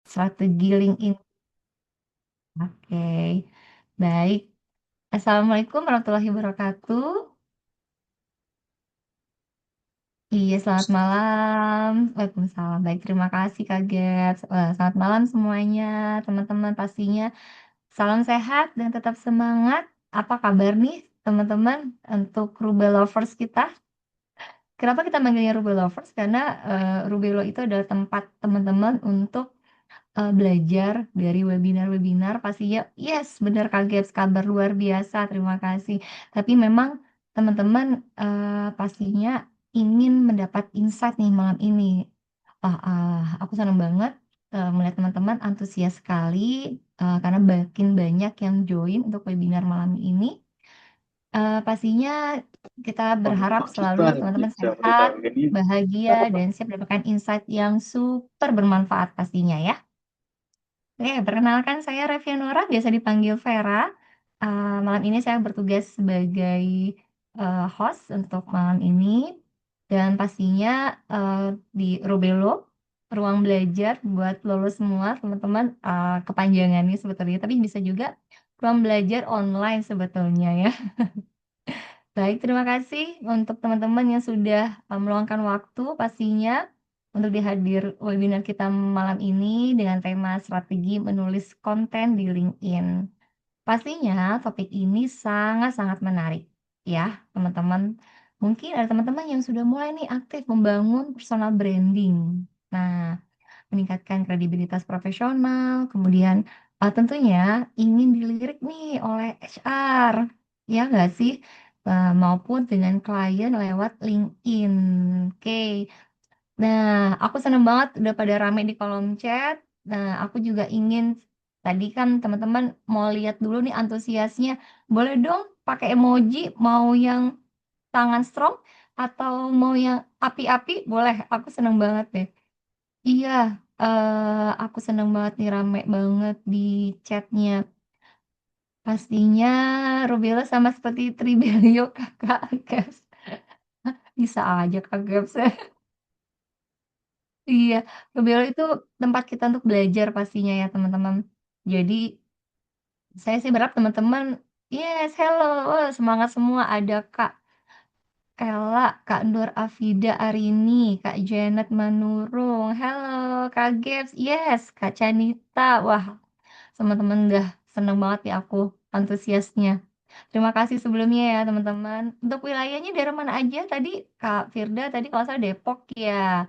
strategi LinkedIn. Oke, baik. Assalamualaikum warahmatullahi wabarakatuh. Iya, selamat malam. Waalaikumsalam. Baik, terima kasih Kak Gets. Selamat malam semuanya, teman-teman. Pastinya salam sehat dan tetap semangat. Apa kabar nih, teman-teman, untuk Rubel Lovers kita? Kenapa kita manggilnya Rubel Lovers? Karena Rubelo itu adalah tempat teman-teman untuk belajar dari webinar-webinar pastinya yes, benar Kak Gabs, kabar luar biasa, terima kasih. Tapi memang teman-teman, pastinya ingin mendapat insight nih malam ini. Wah, aku senang banget, melihat teman-teman antusias sekali, karena makin banyak yang join untuk webinar malam ini. Pastinya kita berharap selalu teman-teman sehat, bahagia, dan siap mendapatkan insight yang super bermanfaat pastinya ya. Oke, perkenalkan saya Revianora, biasa dipanggil Vera. Malam ini saya bertugas sebagai, host untuk malam ini dan pastinya, di Robelo, ruang belajar buat lulus semua teman-teman, kepanjangannya sebetulnya, tapi bisa juga ruang belajar online sebetulnya ya. Baik, terima kasih untuk teman-teman yang sudah, meluangkan waktu pastinya untuk dihadir webinar kita malam ini dengan tema strategi menulis konten di LinkedIn. Pastinya topik ini sangat-sangat menarik ya, teman-teman. Mungkin ada teman-teman yang sudah mulai nih aktif membangun personal branding. Nah, meningkatkan kredibilitas profesional, kemudian, tentunya ingin dilirik nih oleh HR, ya nggak sih? Maupun dengan klien lewat LinkedIn. Oke. Nah, aku seneng banget udah pada rame di kolom chat. Nah, aku juga ingin tadi kan teman-teman mau lihat dulu nih antusiasnya. Boleh dong pakai emoji, mau yang tangan strong atau mau yang api-api? Boleh, aku seneng banget deh. Iya, aku seneng banget nih rame banget di chat-nya. Pastinya Rubella sama seperti Tribelio Kakak Gaps. Bisa aja Kak Gaps ya. Iya, Rubella itu tempat kita untuk belajar pastinya ya teman-teman. Jadi saya sih berharap teman-teman, yes, hello, wah, semangat semua ada Kak Ella, Kak Nur Afida Arini, Kak Janet Manurung, hello Kak Gaps, yes, Kak Canita, wah teman-teman udah seneng banget ya aku antusiasnya. Terima kasih sebelumnya ya teman-teman. Untuk wilayahnya daerah mana aja tadi Kak Firda tadi kalau saya Depok ya.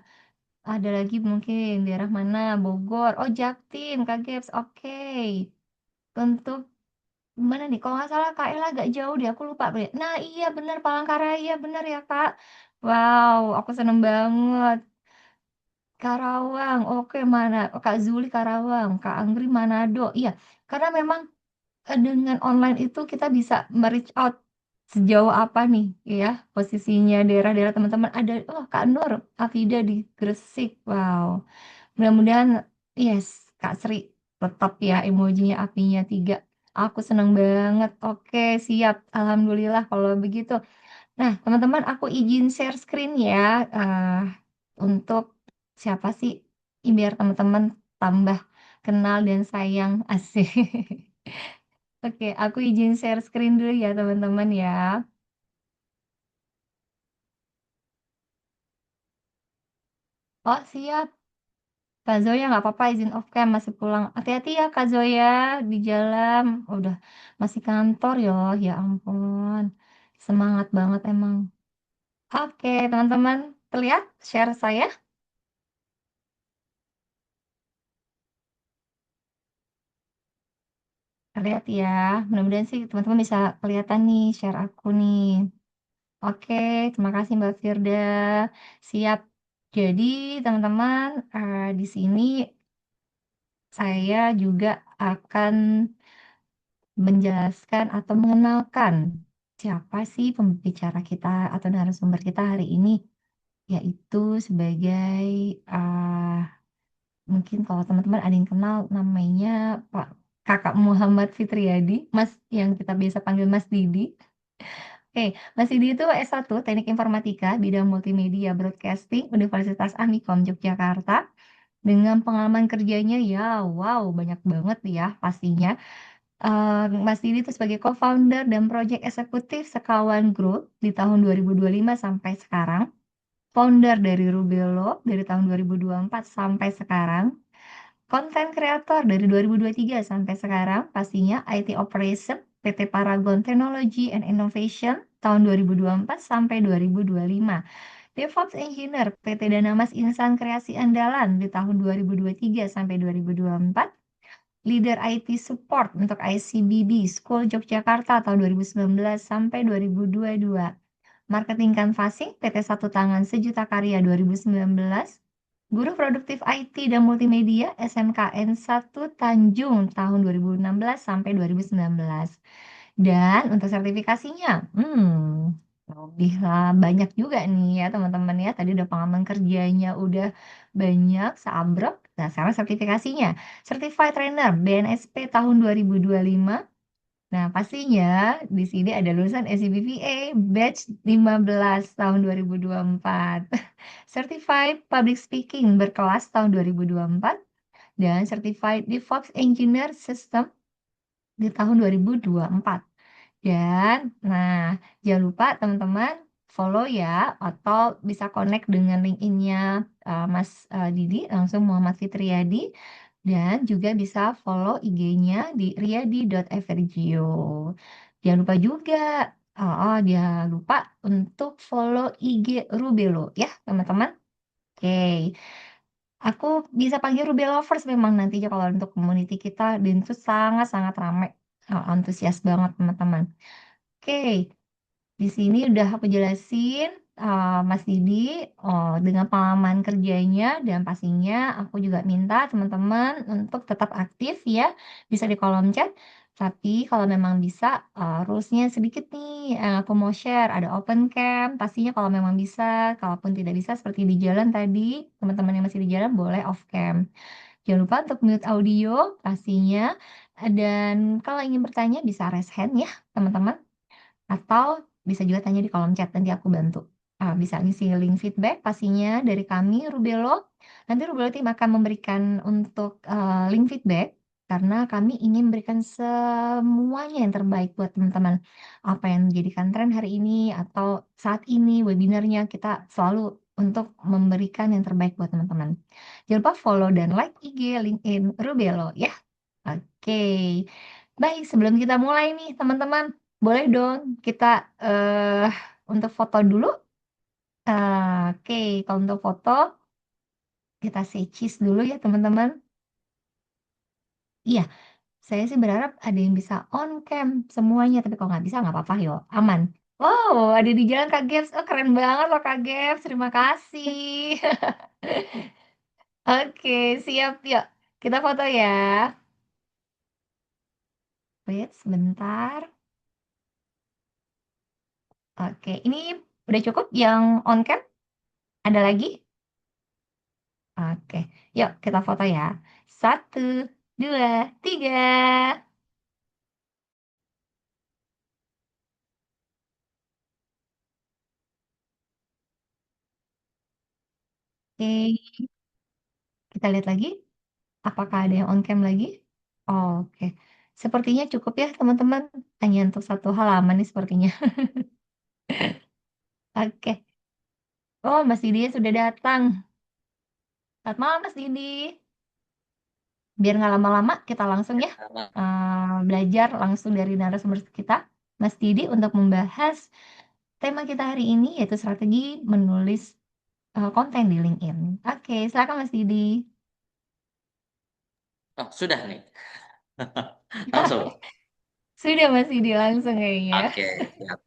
Ada lagi mungkin daerah mana? Bogor. Oh Jaktim, Kak Geps. Oke. Untuk mana nih? Kalau nggak salah Kak Ella agak jauh deh. Aku lupa. Nah iya benar Palangkaraya benar ya Kak. Wow, aku seneng banget. Karawang, oke mana? Oh, Kak Zuli Karawang, Kak Anggri Manado. Iya, karena memang dengan online itu kita bisa me-reach out sejauh apa nih ya posisinya daerah-daerah teman-teman ada oh Kak Nur Afida di Gresik. Wow. Mudah-mudahan yes, Kak Sri tetap ya emojinya apinya 3. Aku seneng banget. Oke, siap. Alhamdulillah kalau begitu. Nah, teman-teman aku izin share screen ya untuk siapa sih biar teman-teman tambah kenal dan sayang asik. Oke, aku izin share screen dulu ya teman-teman ya. Oh siap, Kak Zoya nggak apa-apa izin off cam masih pulang. Hati-hati ya Kak Zoya di jalan. Oh, udah masih kantor ya, ya ampun. Semangat banget emang. Oke teman-teman, terlihat share saya? Terlihat ya. Mudah-mudahan sih teman-teman bisa kelihatan nih share aku nih. Oke, terima kasih Mbak Firda. Siap. Jadi teman-teman di sini saya juga akan menjelaskan atau mengenalkan siapa sih pembicara kita atau narasumber kita hari ini, yaitu sebagai ah, mungkin kalau teman-teman ada yang kenal namanya Pak Kakak Muhammad Fitriadi, Mas yang kita biasa panggil Mas Didi. Oke, Mas Didi itu S1 Teknik Informatika, bidang Multimedia Broadcasting, Universitas Amikom Yogyakarta. dengan pengalaman kerjanya ya, wow, banyak banget ya pastinya. Mas Didi itu sebagai co-founder dan project eksekutif Sekawan Group di tahun 2025 sampai sekarang, founder dari Rubelo dari tahun 2024 sampai sekarang, content creator dari 2023 sampai sekarang, pastinya IT Operation PT Paragon Technology and Innovation tahun 2024 sampai 2025. DevOps Engineer PT Danamas Insan Kreasi Andalan di tahun 2023 sampai 2024. Leader IT Support untuk ICBB School Yogyakarta tahun 2019 sampai 2022. Marketing Canvassing PT Satu Tangan Sejuta Karya 2019. Guru Produktif IT dan Multimedia SMKN 1 Tanjung tahun 2016 sampai 2019. Dan untuk sertifikasinya, lebih banyak juga nih ya teman-teman ya. Tadi udah pengalaman kerjanya udah banyak, seabrek. Nah, sekarang sertifikasinya. Certified Trainer BNSP tahun 2025. Nah, pastinya di sini ada lulusan SCBPA batch 15 tahun 2024. Certified Public Speaking berkelas tahun 2024 dan Certified DevOps Engineer System di tahun 2024. Dan, nah, jangan lupa teman-teman follow ya, atau bisa connect dengan LinkedIn-nya Mas Didi, langsung Muhammad Fitriyadi, dan juga bisa follow IG-nya di riyadi.evergio. Jangan lupa juga, jangan lupa untuk follow IG Rubelo ya, teman-teman. Oke, aku bisa panggil Ruby Lovers memang nantinya kalau untuk community kita, dan itu sangat-sangat ramai, antusias banget teman-teman. Oke, di sini udah aku jelasin Mas Didi dengan pengalaman kerjanya dan pastinya aku juga minta teman-teman untuk tetap aktif ya, bisa di kolom chat. Tapi kalau memang bisa rules-nya sedikit nih aku mau share, ada open cam pastinya kalau memang bisa, kalaupun tidak bisa seperti di jalan tadi, teman-teman yang masih di jalan boleh off cam. Jangan lupa untuk mute audio pastinya, dan kalau ingin bertanya bisa raise hand ya teman-teman. Atau bisa juga tanya di kolom chat, nanti aku bantu. Bisa ngisi link feedback pastinya dari kami, Rubelo. Nanti Rubelo Team akan memberikan untuk link feedback karena kami ingin memberikan semuanya yang terbaik buat teman-teman. Apa yang menjadikan tren hari ini atau saat ini webinarnya kita selalu untuk memberikan yang terbaik buat teman-teman. Jangan lupa follow dan like IG, LinkedIn Rubelo ya. Oke, baik sebelum kita mulai nih teman-teman, boleh dong kita eh untuk foto dulu. Oke, kalau untuk foto kita say cheese dulu ya teman-teman. Iya, saya sih berharap ada yang bisa on cam semuanya, tapi kalau nggak bisa nggak apa-apa yo, aman. Wow, ada di jalan Kak Gebs. Oh, keren banget loh Kak Gebs. Terima kasih. Oke, siap. Yuk, kita foto ya. Wait, sebentar. Oke, ini udah cukup yang on cam? Ada lagi? Oke, yuk kita foto ya. Satu, dua, tiga. Oke, kita lihat lagi. Apakah ada yang on cam lagi? Oke, sepertinya cukup ya teman-teman. Hanya untuk satu halaman nih sepertinya. Oke. Oh, Mas Didi sudah datang. Selamat malam Mas Didi. Biar nggak lama-lama, kita langsung ya belajar langsung dari narasumber kita, Mas Didi, untuk membahas tema kita hari ini, yaitu strategi menulis konten di LinkedIn. Oke, silakan Mas Didi. Oh, sudah nih. Langsung. Sudah Mas Didi langsung kayaknya. Oke, siap.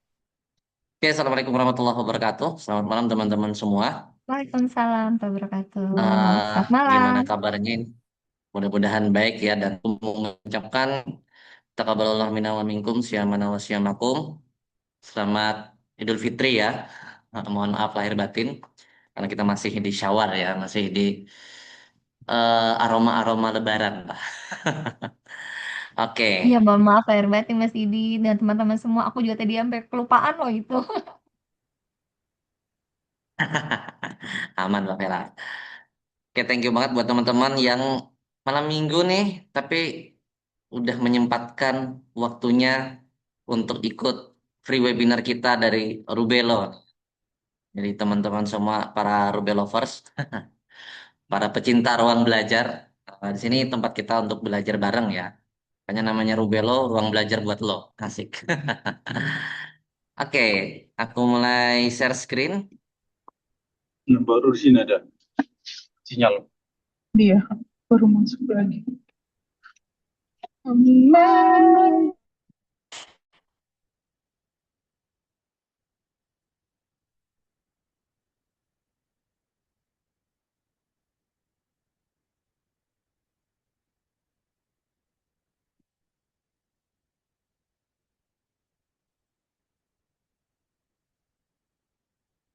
Oke, Assalamualaikum warahmatullahi wabarakatuh. Selamat malam teman-teman semua. Waalaikumsalam warahmatullahi wabarakatuh. Selamat Gimana malam. kabarnya ini? Mudah-mudahan baik ya, dan aku mau mengucapkan taqabbalallah minna wa minkum syamana wa syamakum. Selamat Idul Fitri ya. Mohon maaf lahir batin karena kita masih di Syawal ya, masih di aroma-aroma Lebaran lah. Oke. Iya, mohon maaf lahir batin Mas Didi dan teman-teman semua. Aku juga tadi sampai kelupaan loh itu. Aman Mbak Vera. Oke, thank you banget buat teman-teman yang malam minggu nih, tapi udah menyempatkan waktunya untuk ikut free webinar kita dari Rubelo. Jadi teman-teman semua para Rubelovers, para pecinta ruang belajar, di sini tempat kita untuk belajar bareng ya. Makanya namanya Rubelo, ruang belajar buat lo. Asik. Oke, aku mulai share screen. Nah, baru di sini ada sinyal. Dia baru masuk lagi. Amin.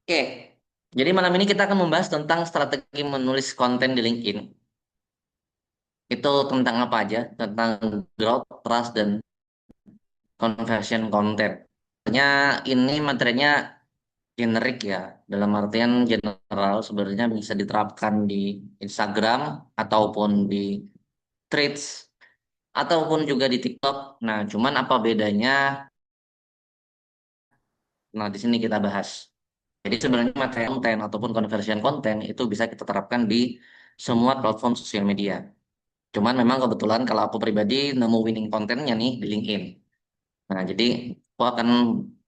Oke, jadi malam ini kita akan membahas tentang strategi menulis konten di LinkedIn. Itu tentang apa aja? Tentang growth, trust, dan conversion content. Sebenarnya ini materinya generik ya. Dalam artian general sebenarnya bisa diterapkan di Instagram ataupun di Threads ataupun juga di TikTok. Nah, cuman apa bedanya? Nah, di sini kita bahas. Jadi sebenarnya materi konten ataupun conversion konten itu bisa kita terapkan di semua platform sosial media. Cuman memang kebetulan kalau aku pribadi nemu winning kontennya nih di LinkedIn. Nah, jadi aku akan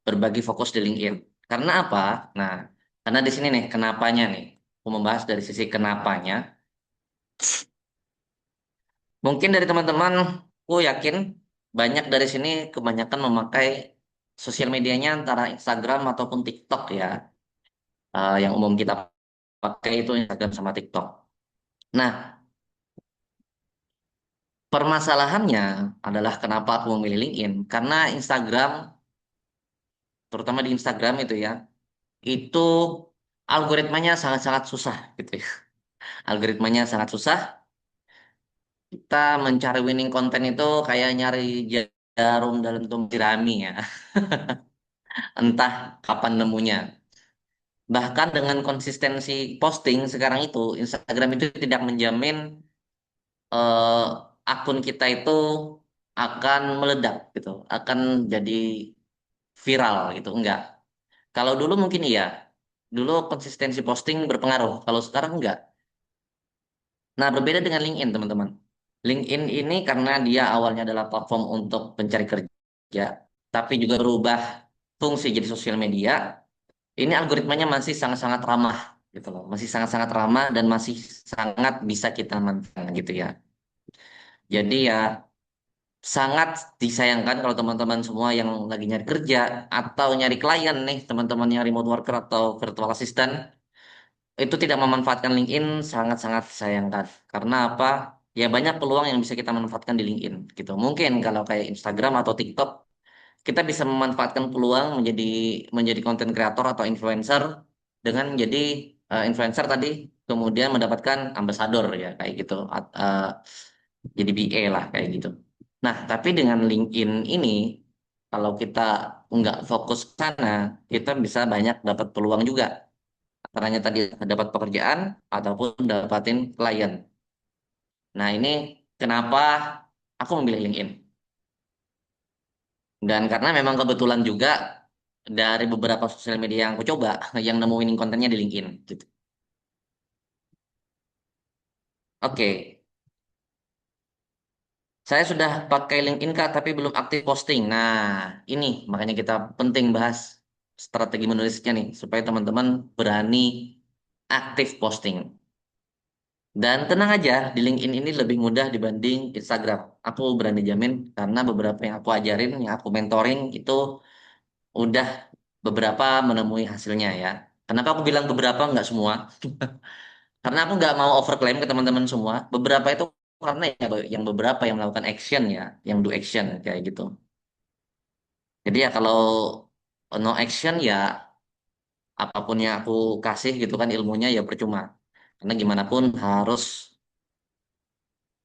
berbagi fokus di LinkedIn. Karena apa? Nah, karena di sini nih kenapanya nih. Aku membahas dari sisi kenapanya. Mungkin dari teman-teman, aku yakin banyak dari sini kebanyakan memakai sosial medianya antara Instagram ataupun TikTok ya. Yang umum kita pakai itu Instagram sama TikTok. Nah, permasalahannya adalah kenapa aku memilih LinkedIn. Karena Instagram, terutama di Instagram itu ya, itu algoritmanya sangat-sangat susah gitu ya. Algoritmanya sangat susah. Kita mencari winning content itu kayak nyari jarum dalam tumpah jerami ya. Entah kapan nemunya. Bahkan dengan konsistensi posting sekarang itu, Instagram itu tidak menjamin eh, akun kita itu akan meledak gitu, akan jadi viral gitu. Enggak. Kalau dulu mungkin iya. Dulu konsistensi posting berpengaruh. Kalau sekarang enggak. Nah, berbeda dengan LinkedIn, teman-teman. LinkedIn ini karena dia awalnya adalah platform untuk pencari kerja, tapi juga berubah fungsi jadi sosial media. Ini algoritmanya masih sangat-sangat ramah, gitu loh. Masih sangat-sangat ramah dan masih sangat bisa kita manfaatkan, gitu ya. Jadi ya sangat disayangkan kalau teman-teman semua yang lagi nyari kerja atau nyari klien nih, teman-teman yang remote worker atau virtual assistant itu tidak memanfaatkan LinkedIn sangat-sangat disayangkan. Karena apa? Ya banyak peluang yang bisa kita manfaatkan di LinkedIn gitu. Mungkin kalau kayak Instagram atau TikTok kita bisa memanfaatkan peluang menjadi menjadi konten kreator atau influencer dengan menjadi influencer tadi kemudian mendapatkan ambasador ya kayak gitu. Jadi BA lah kayak gitu. Nah, tapi dengan LinkedIn ini kalau kita nggak fokus ke sana, kita bisa banyak dapat peluang juga. Antaranya tadi dapat pekerjaan ataupun dapatin klien. Nah, ini kenapa aku memilih LinkedIn. Dan karena memang kebetulan juga dari beberapa sosial media yang aku coba, yang nemu winning kontennya di LinkedIn. Gitu. Oke, saya sudah pakai LinkedIn Kak, tapi belum aktif posting. Nah, ini makanya kita penting bahas strategi menulisnya nih, supaya teman-teman berani aktif posting. Dan tenang aja, di LinkedIn ini lebih mudah dibanding Instagram. Aku berani jamin karena beberapa yang aku ajarin, yang aku mentoring itu udah beberapa menemui hasilnya ya. Kenapa aku bilang beberapa nggak semua? Karena aku nggak mau overclaim ke teman-teman semua. Beberapa itu karena ya yang beberapa yang melakukan action ya, yang do action kayak gitu. Jadi ya kalau no action ya apapun yang aku kasih gitu kan ilmunya ya percuma. Karena gimana pun harus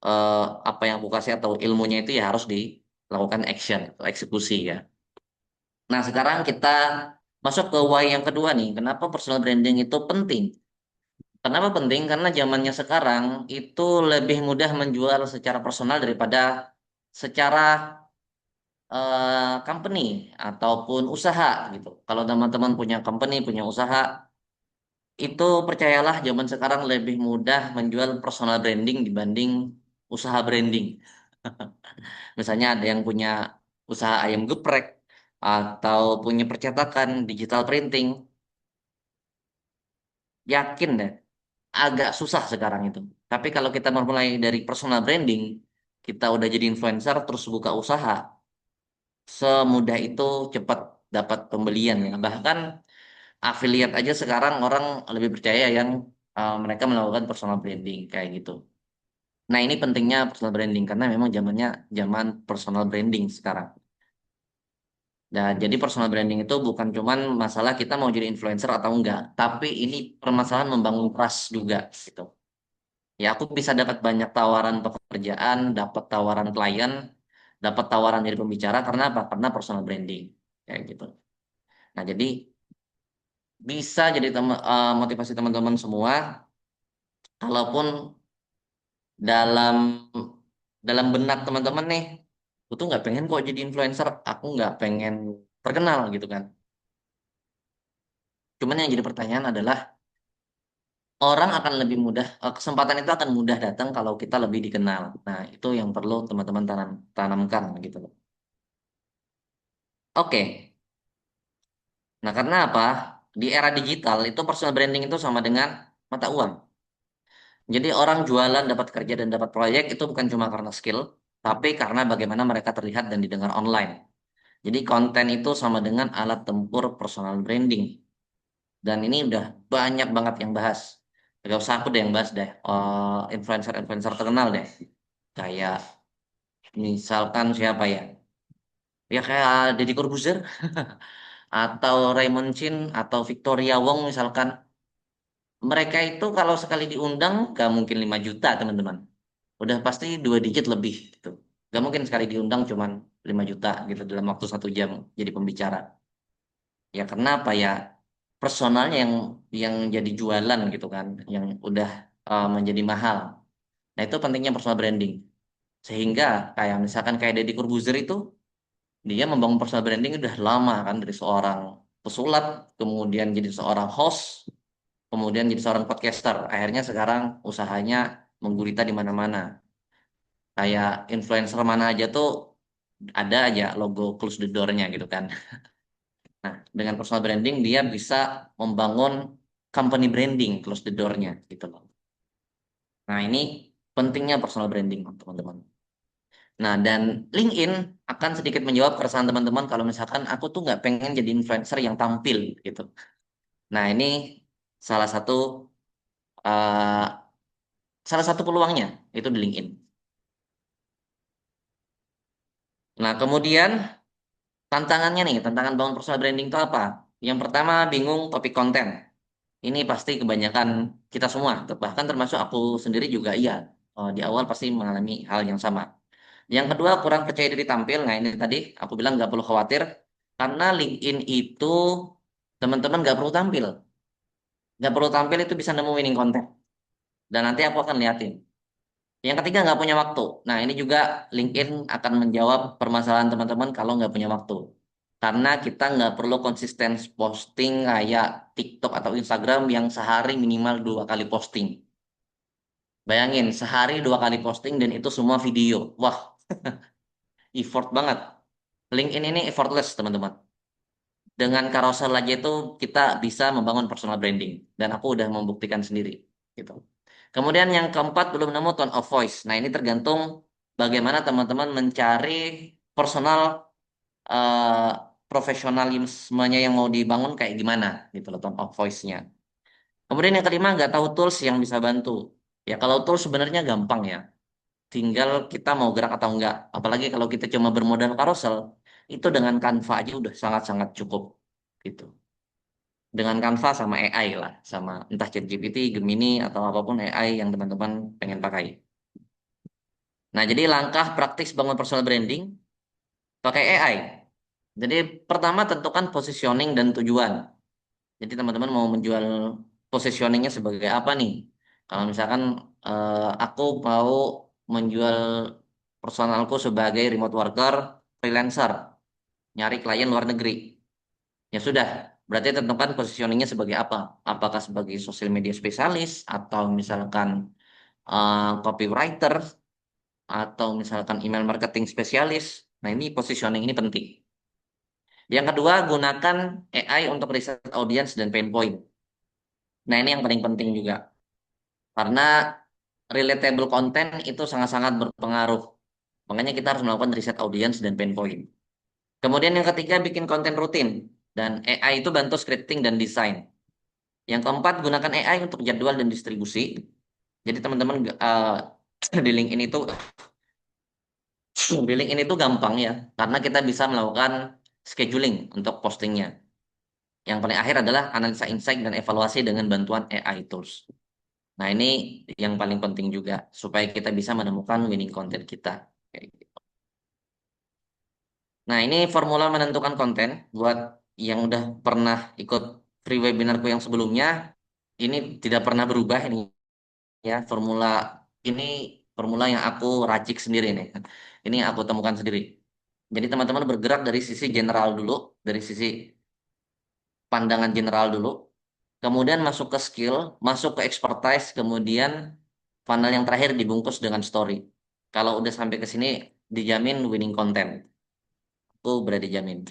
eh, apa yang aku kasih atau ilmunya itu ya harus dilakukan action, atau eksekusi ya. Nah, sekarang kita masuk ke why yang kedua nih. Kenapa personal branding itu penting? Kenapa penting? Karena zamannya sekarang itu lebih mudah menjual secara personal daripada secara company ataupun usaha gitu. Kalau teman-teman punya company, punya usaha, itu percayalah zaman sekarang lebih mudah menjual personal branding dibanding usaha branding. Misalnya ada yang punya usaha ayam geprek atau punya percetakan digital printing, yakin deh agak susah sekarang itu. Tapi kalau kita memulai dari personal branding, kita udah jadi influencer terus buka usaha, semudah itu cepat dapat pembelian ya. Bahkan affiliate aja sekarang orang lebih percaya yang mereka melakukan personal branding kayak gitu. Nah, ini pentingnya personal branding karena memang zamannya zaman personal branding sekarang. Dan jadi personal branding itu bukan cuman masalah kita mau jadi influencer atau enggak, tapi ini permasalahan membangun trust juga gitu. Ya, aku bisa dapat banyak tawaran pekerjaan, dapat tawaran klien, dapat tawaran dari pembicara karena apa? Karena personal branding kayak gitu. Nah, jadi bisa jadi motivasi teman-teman semua, kalaupun dalam dalam benak teman-teman nih, aku tuh nggak pengen kok jadi influencer, aku nggak pengen terkenal gitu kan. Cuman yang jadi pertanyaan adalah orang akan lebih mudah, kesempatan itu akan mudah datang kalau kita lebih dikenal. Nah, itu yang perlu teman-teman tanamkan gitu loh. Oke, nah karena apa? Di era digital itu personal branding itu sama dengan mata uang. Jadi orang jualan dapat kerja dan dapat proyek itu bukan cuma karena skill, tapi karena bagaimana mereka terlihat dan didengar online. Jadi konten itu sama dengan alat tempur personal branding. Dan ini udah banyak banget yang bahas. Gak usah aku deh yang bahas deh. Influencer-influencer terkenal deh. Kayak misalkan siapa ya? Ya kayak Deddy Corbuzier atau Raymond Chin atau Victoria Wong misalkan. Mereka itu kalau sekali diundang gak mungkin 5 juta teman-teman. Udah pasti 2 digit lebih gitu. Gak mungkin sekali diundang cuman 5 juta gitu dalam waktu 1 jam jadi pembicara. Ya karena apa ya? Personalnya yang jadi jualan gitu kan, yang udah menjadi mahal. Nah itu pentingnya personal branding. Sehingga kayak misalkan kayak Deddy Corbuzier itu dia membangun personal branding udah lama kan dari seorang pesulap, kemudian jadi seorang host, kemudian jadi seorang podcaster. Akhirnya sekarang usahanya menggurita di mana-mana. Kayak influencer mana aja tuh ada aja logo close the door-nya gitu kan. Nah, dengan personal branding dia bisa membangun company branding close the door-nya gitu loh. Nah, ini pentingnya personal branding teman-teman. Nah, dan LinkedIn akan sedikit menjawab keresahan teman-teman kalau misalkan aku tuh nggak pengen jadi influencer yang tampil gitu. Nah, ini salah satu eh, salah satu peluangnya itu di LinkedIn. Nah, kemudian tantangannya nih, tantangan bangun personal branding itu apa? Yang pertama, bingung topik konten. Ini pasti kebanyakan kita semua, bahkan termasuk aku sendiri juga iya. Di awal pasti mengalami hal yang sama. Yang kedua, kurang percaya diri tampil. Nah, ini tadi aku bilang nggak perlu khawatir, karena LinkedIn itu teman-teman nggak perlu tampil. Nggak perlu tampil itu bisa nemu winning content. Dan nanti aku akan liatin. Yang ketiga, nggak punya waktu. Nah, ini juga LinkedIn akan menjawab permasalahan teman-teman kalau nggak punya waktu. Karena kita nggak perlu konsisten posting kayak TikTok atau Instagram yang sehari minimal 2 kali posting. Bayangin, sehari 2 kali posting dan itu semua video. Wah, effort banget. LinkedIn ini effortless, teman-teman. Dengan carousel aja itu kita bisa membangun personal branding. Dan aku udah membuktikan sendiri. Gitu. Kemudian yang keempat, belum nemu tone of voice. Nah, ini tergantung bagaimana teman-teman mencari personal eh, profesionalismenya yang mau dibangun kayak gimana gitu loh tone of voice-nya. Kemudian yang kelima, nggak tahu tools yang bisa bantu. Ya kalau tools sebenarnya gampang ya. Tinggal kita mau gerak atau enggak. Apalagi kalau kita cuma bermodal carousel, itu dengan Canva aja udah sangat-sangat cukup gitu. Dengan Canva sama AI lah, sama entah ChatGPT, Gemini atau apapun AI yang teman-teman pengen pakai. Nah, jadi langkah praktis bangun personal branding pakai AI. Jadi pertama tentukan positioning dan tujuan. Jadi teman-teman mau menjual positioningnya sebagai apa nih? Kalau misalkan aku mau menjual personalku sebagai remote worker, freelancer, nyari klien luar negeri. Ya sudah, berarti tentukan positioningnya sebagai apa? Apakah sebagai social media spesialis atau misalkan copywriter atau misalkan email marketing spesialis. Nah, ini positioning ini penting. Yang kedua, gunakan AI untuk riset audience dan pain point. Nah, ini yang paling penting juga. Karena relatable content itu sangat-sangat berpengaruh. Makanya kita harus melakukan riset audience dan pain point. Kemudian yang ketiga, bikin konten rutin. Dan AI itu bantu scripting dan desain. Yang keempat, gunakan AI untuk jadwal dan distribusi. Jadi teman-teman di LinkedIn itu di LinkedIn itu gampang ya, karena kita bisa melakukan scheduling untuk postingnya. Yang paling akhir adalah analisa insight dan evaluasi dengan bantuan AI tools. Nah, ini yang paling penting juga supaya kita bisa menemukan winning content kita. Kayak gitu. Nah, ini formula menentukan konten buat yang udah pernah ikut free webinarku yang sebelumnya, ini tidak pernah berubah ini ya. Ini formula yang aku racik sendiri nih. Ini yang aku temukan sendiri. Jadi teman-teman bergerak dari sisi general dulu, dari sisi pandangan general dulu, kemudian masuk ke skill, masuk ke expertise, kemudian funnel yang terakhir dibungkus dengan story. Kalau udah sampai ke sini, dijamin winning content. Aku berani jamin.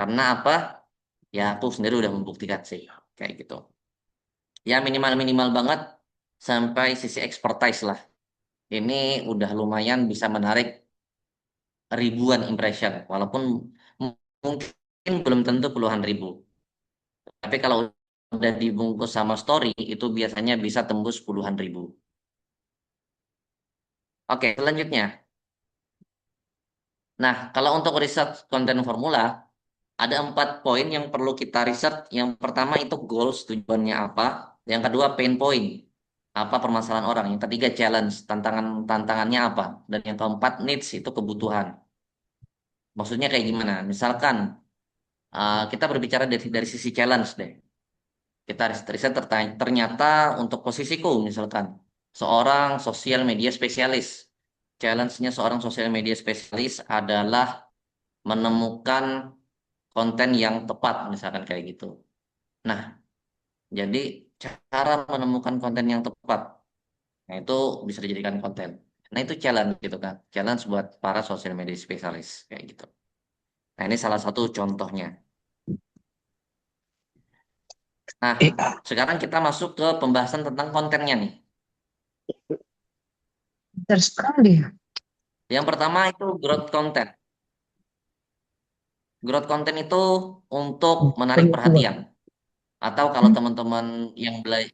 Karena apa? Ya aku sendiri udah membuktikan sih, kayak gitu. Ya minimal-minimal banget sampai sisi expertise lah. Ini udah lumayan bisa menarik ribuan impression, walaupun mungkin belum tentu puluhan ribu. Tapi kalau udah dibungkus sama story, itu biasanya bisa tembus puluhan ribu. Oke, selanjutnya. Nah, kalau untuk riset konten formula, ada 4 poin yang perlu kita riset. Yang pertama itu goals, tujuannya apa. Yang kedua, pain point. Apa permasalahan orang. Yang ketiga, challenge, tantangannya apa. Dan yang keempat, needs, itu kebutuhan. Maksudnya kayak gimana? Misalkan, kita berbicara dari sisi challenge deh. Kita riset ternyata untuk posisiku misalkan seorang sosial media spesialis. Challenge-nya seorang sosial media spesialis adalah menemukan konten yang tepat misalkan kayak gitu. Nah, jadi cara menemukan konten yang tepat, nah itu bisa dijadikan konten. Nah, itu challenge gitu kan. Challenge buat para sosial media spesialis kayak gitu. Nah, ini salah satu contohnya. Nah, sekarang kita masuk ke pembahasan tentang kontennya nih. Pintar sekali. Yang pertama itu growth content. Growth content itu untuk menarik Pengetahuan. perhatian. Atau kalau teman-teman yang Depan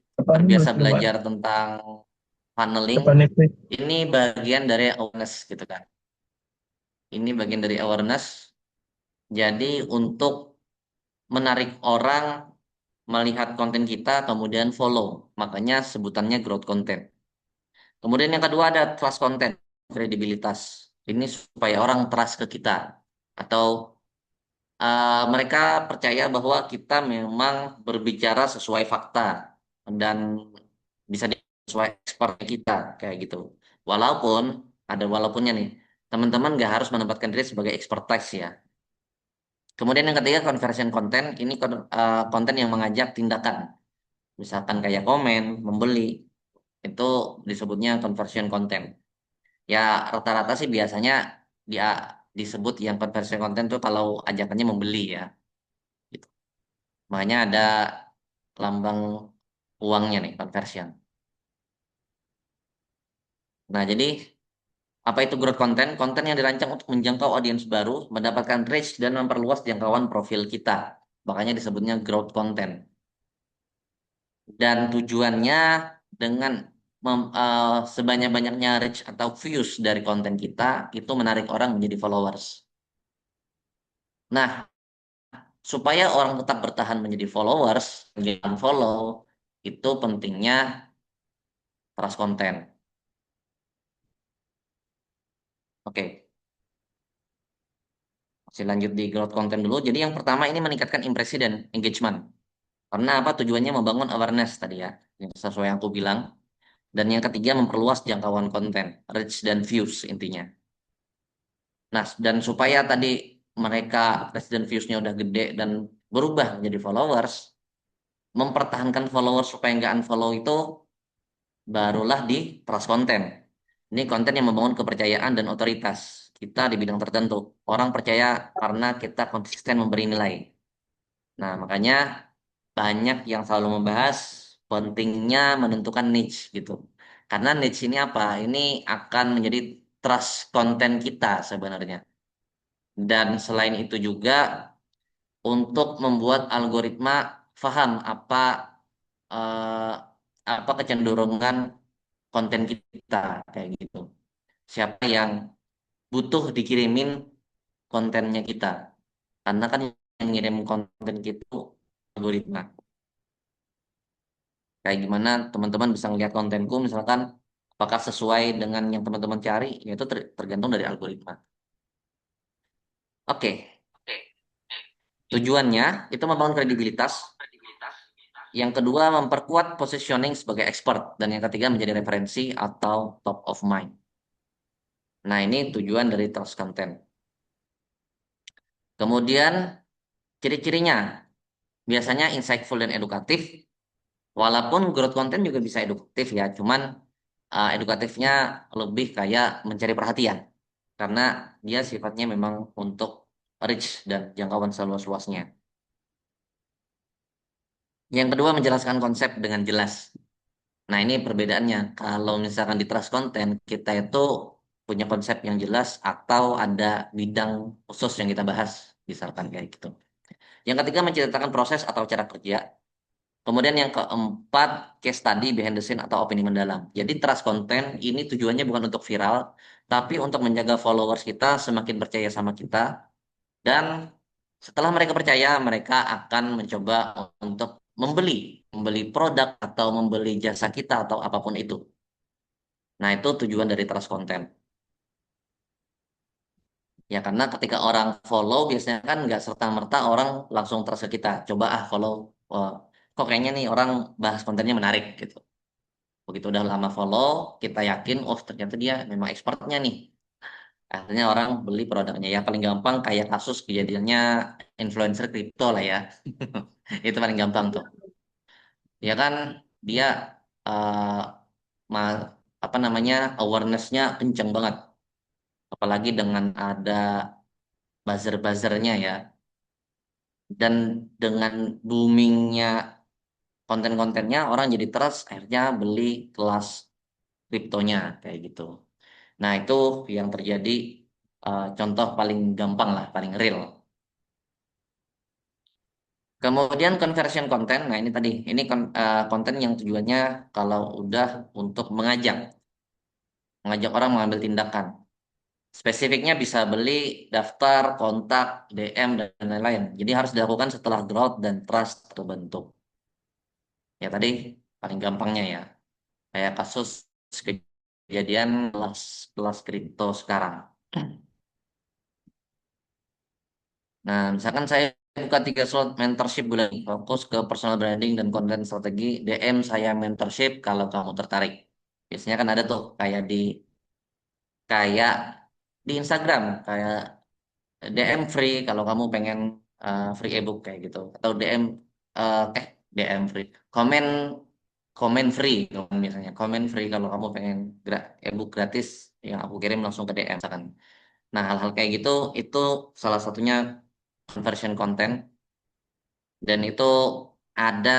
terbiasa mas, depan. belajar tentang funneling, Depan itu. ini bagian dari awareness gitu kan. Ini bagian dari awareness. Jadi untuk menarik orang melihat konten kita kemudian follow. Makanya sebutannya growth content. Kemudian yang kedua ada trust content, kredibilitas. Ini supaya orang trust ke kita. Atau mereka percaya bahwa kita memang berbicara sesuai fakta dan bisa sesuai expert kita kayak gitu. Walaupun ada walaupunnya nih, teman-teman nggak harus menempatkan diri sebagai expertise ya. Kemudian yang ketiga conversion content, ini konten yang mengajak tindakan, misalkan kayak komen, membeli, itu disebutnya conversion content. Ya rata-rata sih biasanya dia disebut yang conversion content tuh kalau ajakannya membeli ya. Gitu. Makanya ada lambang uangnya nih, conversion. Nah, jadi apa itu growth content? Konten yang dirancang untuk menjangkau audiens baru, mendapatkan reach, dan memperluas jangkauan profil kita. Makanya disebutnya growth content. Dan tujuannya dengan sebanyak-banyaknya reach atau views dari konten kita, itu menarik orang menjadi followers. Nah, supaya orang tetap bertahan menjadi followers, jangan follow, itu pentingnya trust content. Oke, masih lanjut di growth content dulu. Jadi yang pertama ini meningkatkan impresi dan engagement. Karena apa? Tujuannya membangun awareness tadi ya, yang sesuai yang aku bilang. Dan yang ketiga memperluas jangkauan konten, reach dan views intinya. Nah, dan supaya tadi mereka reach dan views-nya udah gede dan berubah menjadi followers, mempertahankan followers supaya nggak unfollow itu barulah di trust konten. Ini konten yang membangun kepercayaan dan otoritas kita di bidang tertentu. Orang percaya karena kita konsisten memberi nilai. Nah, makanya banyak yang selalu membahas pentingnya menentukan niche gitu. Karena niche ini apa? Ini akan menjadi trust konten kita sebenarnya. Dan selain itu juga untuk membuat algoritma paham eh, apa kecenderungan konten kita kayak gitu. Siapa yang butuh dikirimin kontennya kita. Karena kan yang ngirim konten kita itu algoritma. Kayak gimana teman-teman bisa ngeliat kontenku misalkan apakah sesuai dengan yang teman-teman cari, yaitu tergantung dari algoritma. Oke, tujuannya itu membangun kredibilitas. Yang kedua, memperkuat positioning sebagai expert. Dan yang ketiga, menjadi referensi atau top of mind. Nah, ini tujuan dari trust content. Kemudian, ciri-cirinya. Biasanya insightful dan edukatif. Walaupun growth content juga bisa edukatif ya. Cuman edukatifnya lebih kayak mencari perhatian. Karena dia sifatnya memang untuk reach dan jangkauan seluas-luasnya. Yang kedua, menjelaskan konsep dengan jelas. Nah, ini perbedaannya. Kalau misalkan di trust content, kita itu punya konsep yang jelas atau ada bidang khusus yang kita bahas, misalkan kayak gitu. Yang ketiga, menceritakan proses atau cara kerja. Kemudian yang keempat, case study, behind the scene atau opini mendalam. Jadi trust content ini tujuannya bukan untuk viral, tapi untuk menjaga followers kita semakin percaya sama kita. Dan setelah mereka percaya, mereka akan mencoba untuk membeli produk atau membeli jasa kita atau apapun itu. Nah, itu tujuan dari trust content. Ya, karena ketika orang follow, biasanya kan nggak serta-merta orang langsung trust ke kita. Coba follow. Wah, kok kayaknya nih orang bahas kontennya menarik gitu. Begitu udah lama follow, kita yakin, oh ternyata dia memang expertnya nih. Akhirnya orang beli produknya. Ya paling gampang kayak kasus kejadiannya influencer kripto lah ya. Itu paling gampang tuh. Ya kan dia eh, ma- apa namanya awarenessnya kenceng banget. Apalagi dengan ada buzzer-buzzernya ya. Dan dengan boomingnya konten-kontennya orang jadi trust akhirnya beli kelas kriptonya kayak gitu. Nah, itu yang terjadi contoh paling gampang lah, paling real. Kemudian conversion konten, nah ini tadi, ini konten yang tujuannya kalau udah untuk mengajak orang mengambil tindakan. Spesifiknya bisa beli, daftar, kontak, DM, dan lain-lain. Jadi harus dilakukan setelah growth dan trust terbentuk. Ya tadi paling gampangnya ya, kayak kasus kejadian kelas kripto sekarang. Nah, misalkan saya buka 3 slot mentorship bulan ini, fokus ke personal branding dan konten strategi, DM saya mentorship kalau kamu tertarik. Biasanya kan ada tuh kayak di Instagram, kayak DM free kalau kamu pengen free ebook kayak gitu, atau eh eh, DM free, komen komen free misalnya, komen free kalau kamu pengen ebook gratis yang aku kirim langsung ke DM misalkan. Nah, hal-hal kayak gitu itu salah satunya conversion content. Dan itu ada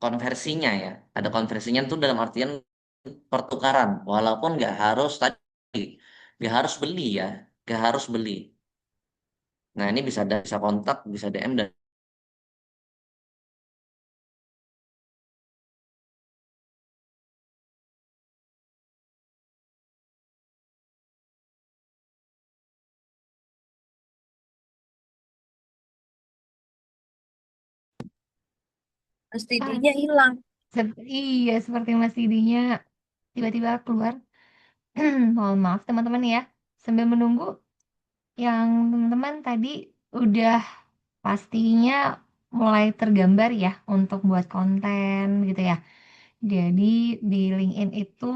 konversinya ya, ada konversinya tuh dalam artian pertukaran, walaupun nggak harus tadi, nggak harus beli ya, nggak harus beli. Nah, ini bisa kontak, bisa DM, dan Mas Ah, Didinya hilang. iya, seperti Mas Didinya tiba-tiba keluar. Mohon maaf teman-teman ya. Sambil menunggu yang teman-teman tadi udah pastinya mulai tergambar ya untuk buat konten gitu ya. Jadi di LinkedIn itu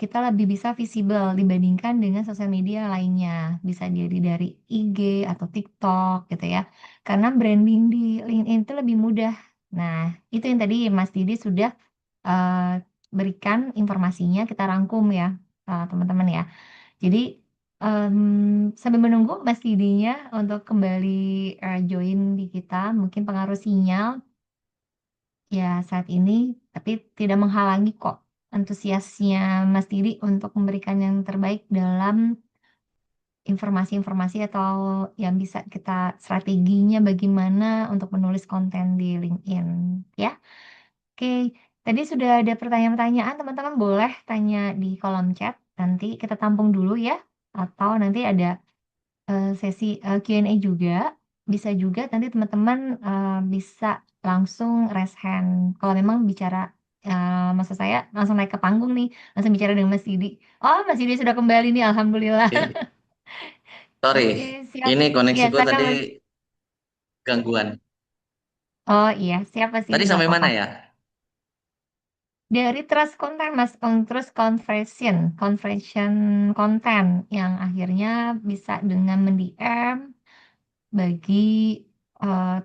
kita lebih bisa visible dibandingkan dengan sosial media lainnya. Bisa jadi dari IG atau TikTok gitu ya. Karena branding di LinkedIn itu lebih mudah. Nah, itu yang tadi Mas Didi sudah eh, berikan informasinya, kita rangkum ya, teman-teman ya. Jadi sambil menunggu Mas Didinya untuk kembali join di kita, mungkin pengaruh sinyal ya saat ini, tapi tidak menghalangi kok antusiasnya Mas Didi untuk memberikan yang terbaik dalam informasi-informasi atau yang bisa kita strateginya bagaimana untuk menulis konten di LinkedIn ya. Oke, tadi sudah ada pertanyaan-pertanyaan, teman-teman boleh tanya di kolom chat, nanti kita tampung dulu ya, atau nanti ada sesi Q&A juga. Bisa juga nanti teman-teman bisa langsung raise hand. Kalau memang bicara, maksud saya langsung naik ke panggung nih, langsung bicara dengan Mas Didi. Oh, Mas Didi sudah kembali nih, Alhamdulillah. Sorry, Oke, siap. ini Ya, koneksiku silakan tadi Mas. gangguan. Oh iya, siap Mas Didi, Tadi nggak sampai apa-apa. mana ya? Dari trust content Mas, terus conversion konten yang akhirnya bisa dengan mendm bagi eh,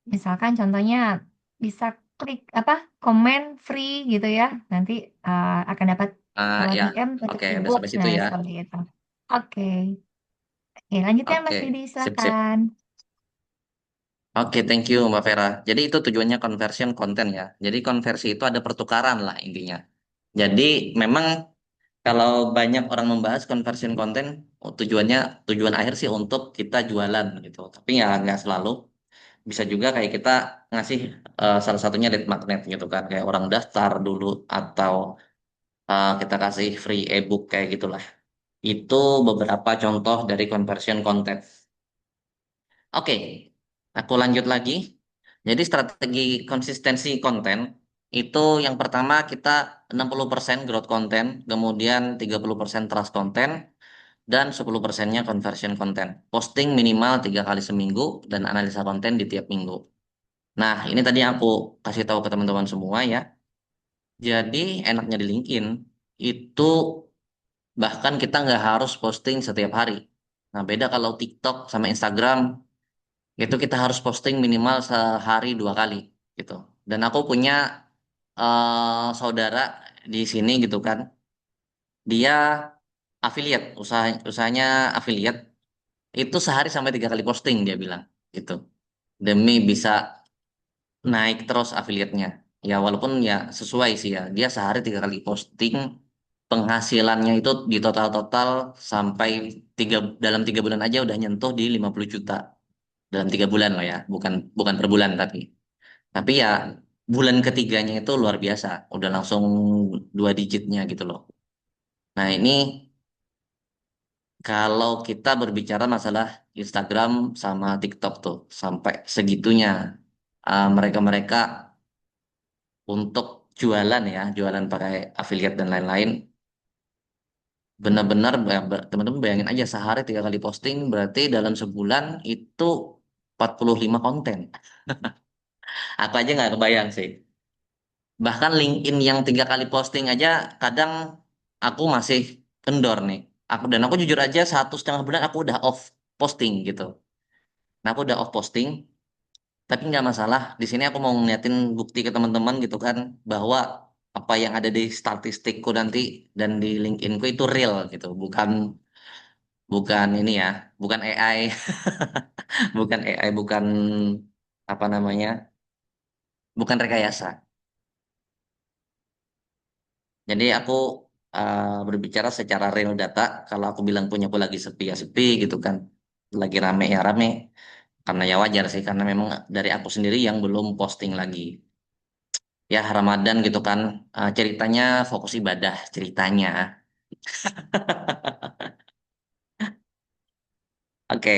misalkan contohnya bisa klik apa komen free gitu ya. Nanti akan dapat Ya, DM untuk oke, udah ebook. sampai situ Nah, ya. seperti itu. Oke. Oke, lanjutkan Oke, Mas Didi, sip-sip. silakan. Oke, thank you Mbak Vera. Jadi itu tujuannya conversion konten ya. Jadi konversi itu ada pertukaran lah intinya. Jadi memang kalau banyak orang membahas conversion konten, tujuannya tujuan akhir sih untuk kita jualan gitu. Tapi ya nggak selalu. Bisa juga kayak kita ngasih salah satunya lead magnet gitu kan, kayak orang daftar dulu atau kita kasih free ebook kayak gitulah. Itu beberapa contoh dari conversion konten. Oke, aku lanjut lagi. Jadi strategi konsistensi konten itu yang pertama kita 60% growth konten, kemudian 30% trust konten, dan 10%-nya conversion konten. Posting minimal 3 kali seminggu dan analisa konten di tiap minggu. Nah, ini tadi aku kasih tahu ke teman-teman semua ya. Jadi enaknya di LinkedIn itu bahkan kita nggak harus posting setiap hari. Nah, beda kalau TikTok sama Instagram itu kita harus posting minimal sehari 2 kali gitu. Dan aku punya saudara di sini gitu kan, dia affiliate, usahanya affiliate itu sehari sampai 3 kali posting dia bilang gitu. Demi bisa naik terus affiliate-nya. Ya walaupun ya sesuai sih ya, dia sehari 3 kali posting, penghasilannya itu di total-total sampai dalam 3 bulan aja udah nyentuh di 50 juta dalam 3 bulan loh ya, bukan bukan per bulan tapi ya bulan ketiganya itu luar biasa, udah langsung 2 digitnya gitu loh. Nah ini kalau kita berbicara masalah Instagram sama TikTok tuh sampai segitunya mereka-mereka untuk jualan ya, jualan pakai affiliate dan lain-lain, benar-benar teman-teman bayangin aja sehari 3 kali posting berarti dalam sebulan itu 45 konten. Aku aja nggak kebayang sih. Bahkan LinkedIn yang 3 kali posting aja kadang aku masih kendor nih. Aku jujur aja 1,5 bulan aku udah off posting gitu. Nah aku udah off posting, tapi nggak masalah. Di sini aku mau ngeliatin bukti ke teman-teman gitu kan bahwa apa yang ada di statistikku nanti dan di LinkedInku itu real gitu, bukan bukan ini ya, bukan AI, bukan AI, bukan apa namanya, bukan rekayasa. Jadi aku berbicara secara real data. Kalau aku bilang punya aku lagi sepi ya sepi gitu kan, lagi rame ya rame. Karena ya wajar sih, karena memang dari aku sendiri yang belum posting lagi. Ya Ramadan gitu kan, ceritanya fokus ibadah ceritanya. Oke,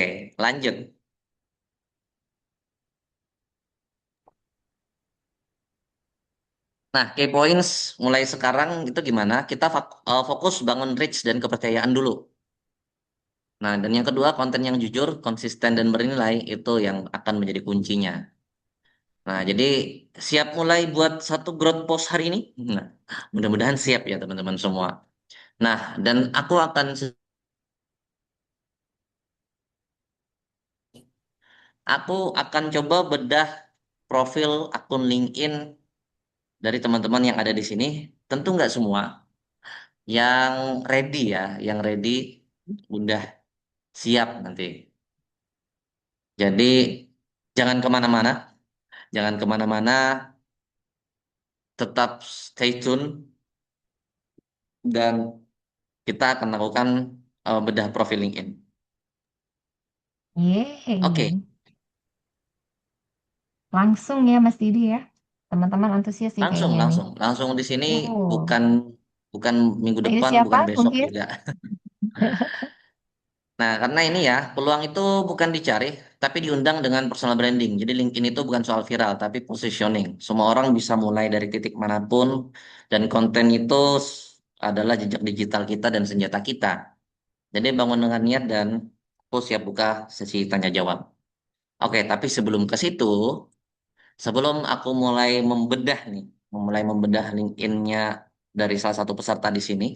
lanjut. Nah, key points mulai sekarang itu gimana? Kita fokus bangun reach dan kepercayaan dulu. Nah, dan yang kedua, konten yang jujur, konsisten dan bernilai itu yang akan menjadi kuncinya. Nah, jadi siap mulai buat satu growth post hari ini? Nah, mudah-mudahan siap ya teman-teman semua. Nah, dan aku akan coba bedah profil akun LinkedIn dari teman-teman yang ada di sini. Tentu nggak semua, yang ready ya, yang ready udah siap nanti. Jadi jangan kemana-mana, jangan kemana-mana, tetap stay tune dan kita akan lakukan bedah profil LinkedIn. Oke, Yeay. Langsung ya Mas Didi ya. Teman-teman antusias sih langsung, kayaknya nih. langsung, langsung di sini, Oh, bukan bukan minggu ini depan, siapa bukan besok mungkin? juga. Nah, karena ini ya, peluang itu bukan dicari, tapi diundang dengan personal branding. Jadi LinkedIn itu bukan soal viral, tapi positioning. Semua orang bisa mulai dari titik manapun, dan konten itu adalah jejak digital kita dan senjata kita. Jadi bangun dengan niat dan aku siap buka sesi tanya jawab. Oke, tapi sebelum ke situ, sebelum aku mulai membedah LinkedIn-nya dari salah satu peserta di sini,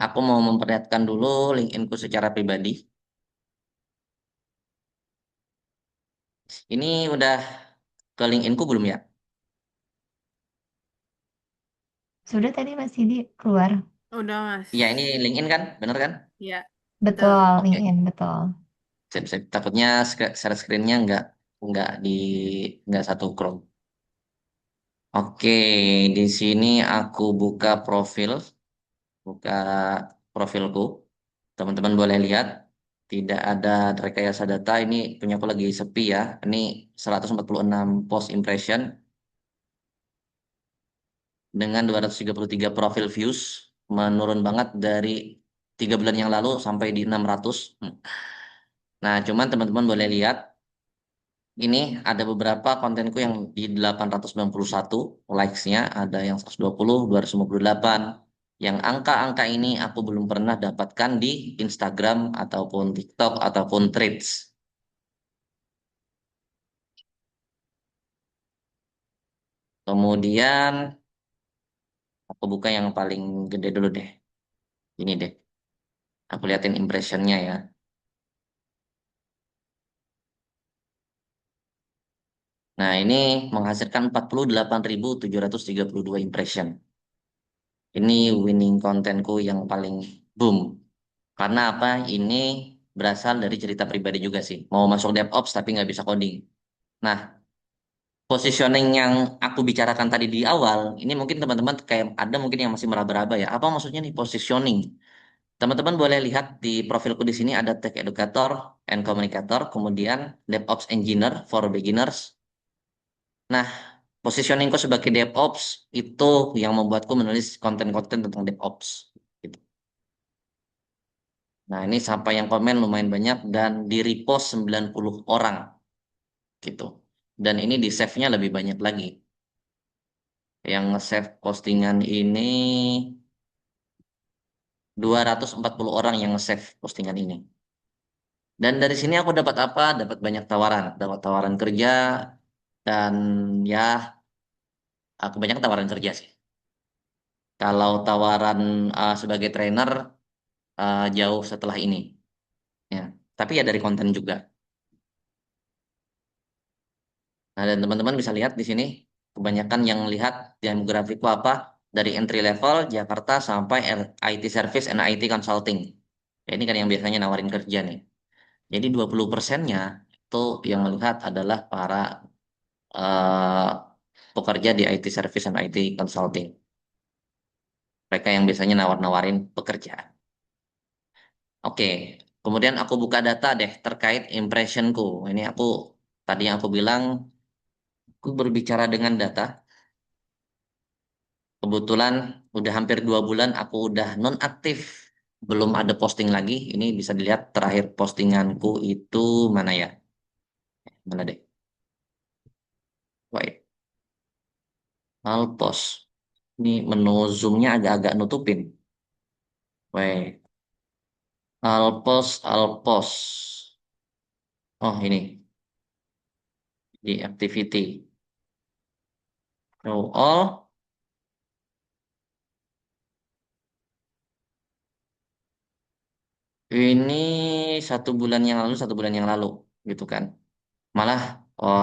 aku mau memperlihatkan dulu LinkedIn-ku secara pribadi. Ini udah ke LinkedIn-ku belum ya? Sudah tadi Mas Didi keluar. Udah, Mas. Iya, ini LinkedIn kan? Bener kan? Ya, betul. Betul, Oke, LinkedIn, betul. sip. Takutnya share screen-nya nggak di nggak satu Chrome. Oke, di sini aku buka profilku. Teman-teman boleh lihat, tidak ada rekayasa data. Ini punya aku lagi sepi ya. Ini 146 post impression dengan 233 profil views. Menurun banget dari 3 bulan yang lalu sampai di 600. Nah, cuman teman-teman boleh lihat, ini ada beberapa kontenku yang di 891 likes-nya, ada yang 120, 258. Yang angka-angka ini aku belum pernah dapatkan di Instagram ataupun TikTok ataupun Threads. Kemudian aku buka yang paling gede dulu deh. Ini deh. Aku liatin impressionnya ya. Nah, ini menghasilkan 48.732 impression. Ini winning kontenku yang paling boom. Karena apa? Ini berasal dari cerita pribadi juga sih. Mau masuk DevOps tapi nggak bisa coding. Nah, positioning yang aku bicarakan tadi di awal, ini mungkin teman-teman kayak ada mungkin yang masih meraba-raba ya. Apa maksudnya nih positioning? Teman-teman boleh lihat di profilku di sini ada Tech Educator and Communicator, kemudian DevOps Engineer for Beginners. Nah, positioningku sebagai DevOps itu yang membuatku menulis konten-konten tentang DevOps. Gitu. Nah, ini sampai yang komen lumayan banyak dan di repost 90 orang gitu. Dan ini di save-nya lebih banyak lagi. Yang nge-save postingan ini 240 orang yang nge-save postingan ini. Dan dari sini aku dapat apa? Dapat banyak tawaran. Dapat tawaran kerja dan ya aku banyak tawaran kerja sih. Kalau tawaran sebagai trainer jauh setelah ini. Ya. Tapi ya dari konten juga. Nah, dan teman-teman bisa lihat di sini kebanyakan yang lihat demografiku apa dari entry level Jakarta sampai IT service and IT consulting. Ya, ini kan yang biasanya nawarin kerja nih. Jadi 20%-nya itu yang melihat adalah para eh, pekerja di IT service and IT consulting. Mereka yang biasanya nawar-nawarin pekerjaan. Oke, kemudian aku buka data deh terkait impressionku. Ini tadi yang aku bilang, aku berbicara dengan data. Kebetulan udah hampir 2 bulan aku udah nonaktif, belum ada posting lagi. Ini bisa dilihat terakhir postinganku itu mana ya? Mana deh? Wait, Alpos. Ini menu zoomnya agak-agak nutupin. Wait, Alpos. Oh ini. di activity. Show all. Ini 1 bulan yang lalu, 1 bulan yang lalu, gitu kan. Malah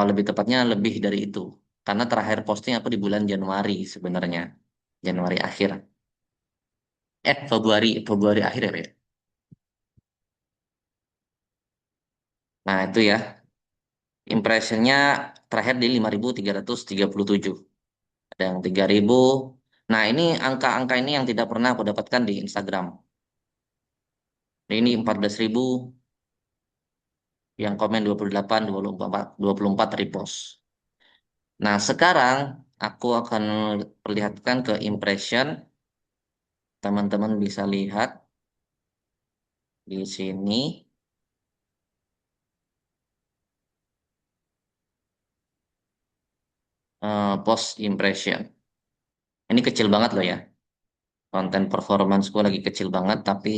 lebih tepatnya lebih dari itu. Karena terakhir posting aku di bulan Januari sebenarnya. Januari akhir. Februari akhir ya, Pak, ya? Nah, itu ya. Impressionnya terakhir di 5.337. Ada yang 3.000. Nah, ini angka-angka ini yang tidak pernah aku dapatkan di Instagram. Ini 14.000, yang komen 28, 24 repost. Nah, sekarang aku akan perlihatkan ke impression. Teman-teman bisa lihat di sini. Post impression. Ini kecil banget loh ya. Konten performanceku lagi kecil banget, tapi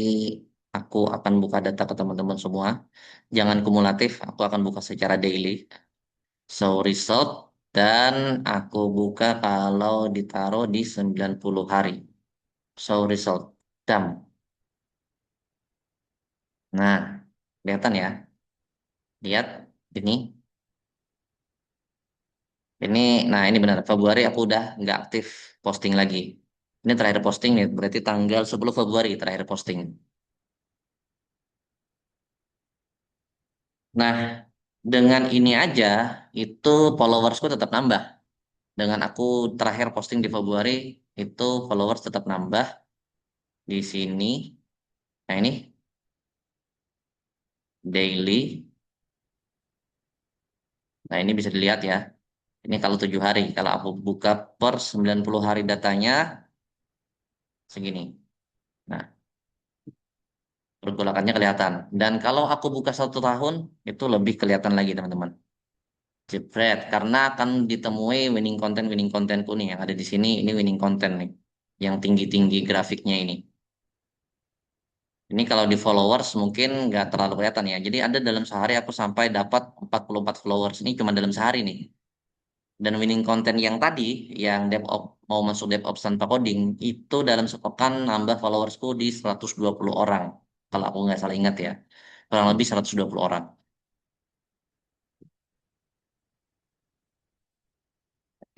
aku akan buka data ke teman-teman semua. Jangan kumulatif, aku akan buka secara daily. Show result, dan aku buka kalau ditaruh di 90 hari. Show result. Dam. Nah, kelihatan ya. Lihat ini. Ini, nah ini benar. Februari aku udah nggak aktif posting lagi. Ini terakhir posting nih, berarti tanggal 10 Februari terakhir posting. Nah, dengan ini aja, itu followersku tetap nambah. Dengan aku terakhir posting di Februari, itu followers tetap nambah di sini. Nah, ini daily. Nah, ini bisa dilihat ya. Ini kalau 7 hari. Kalau aku buka per 90 hari datanya, segini. Nah, pergolakannya kelihatan. Dan kalau aku buka 1 tahun, itu lebih kelihatan lagi, teman-teman. Jepret, karena akan ditemui winning kontenku nih yang ada di sini. Ini winning content nih, yang tinggi-tinggi grafiknya ini. Ini kalau di followers mungkin nggak terlalu kelihatan ya. Jadi ada dalam sehari aku sampai dapat 44 followers. Ini cuma dalam sehari nih. Dan winning content yang tadi, yang DevOps mau masuk DevOps tanpa coding, itu dalam sepekan nambah followersku di 120 orang. Kalau aku nggak salah ingat ya. Kurang lebih 120 orang.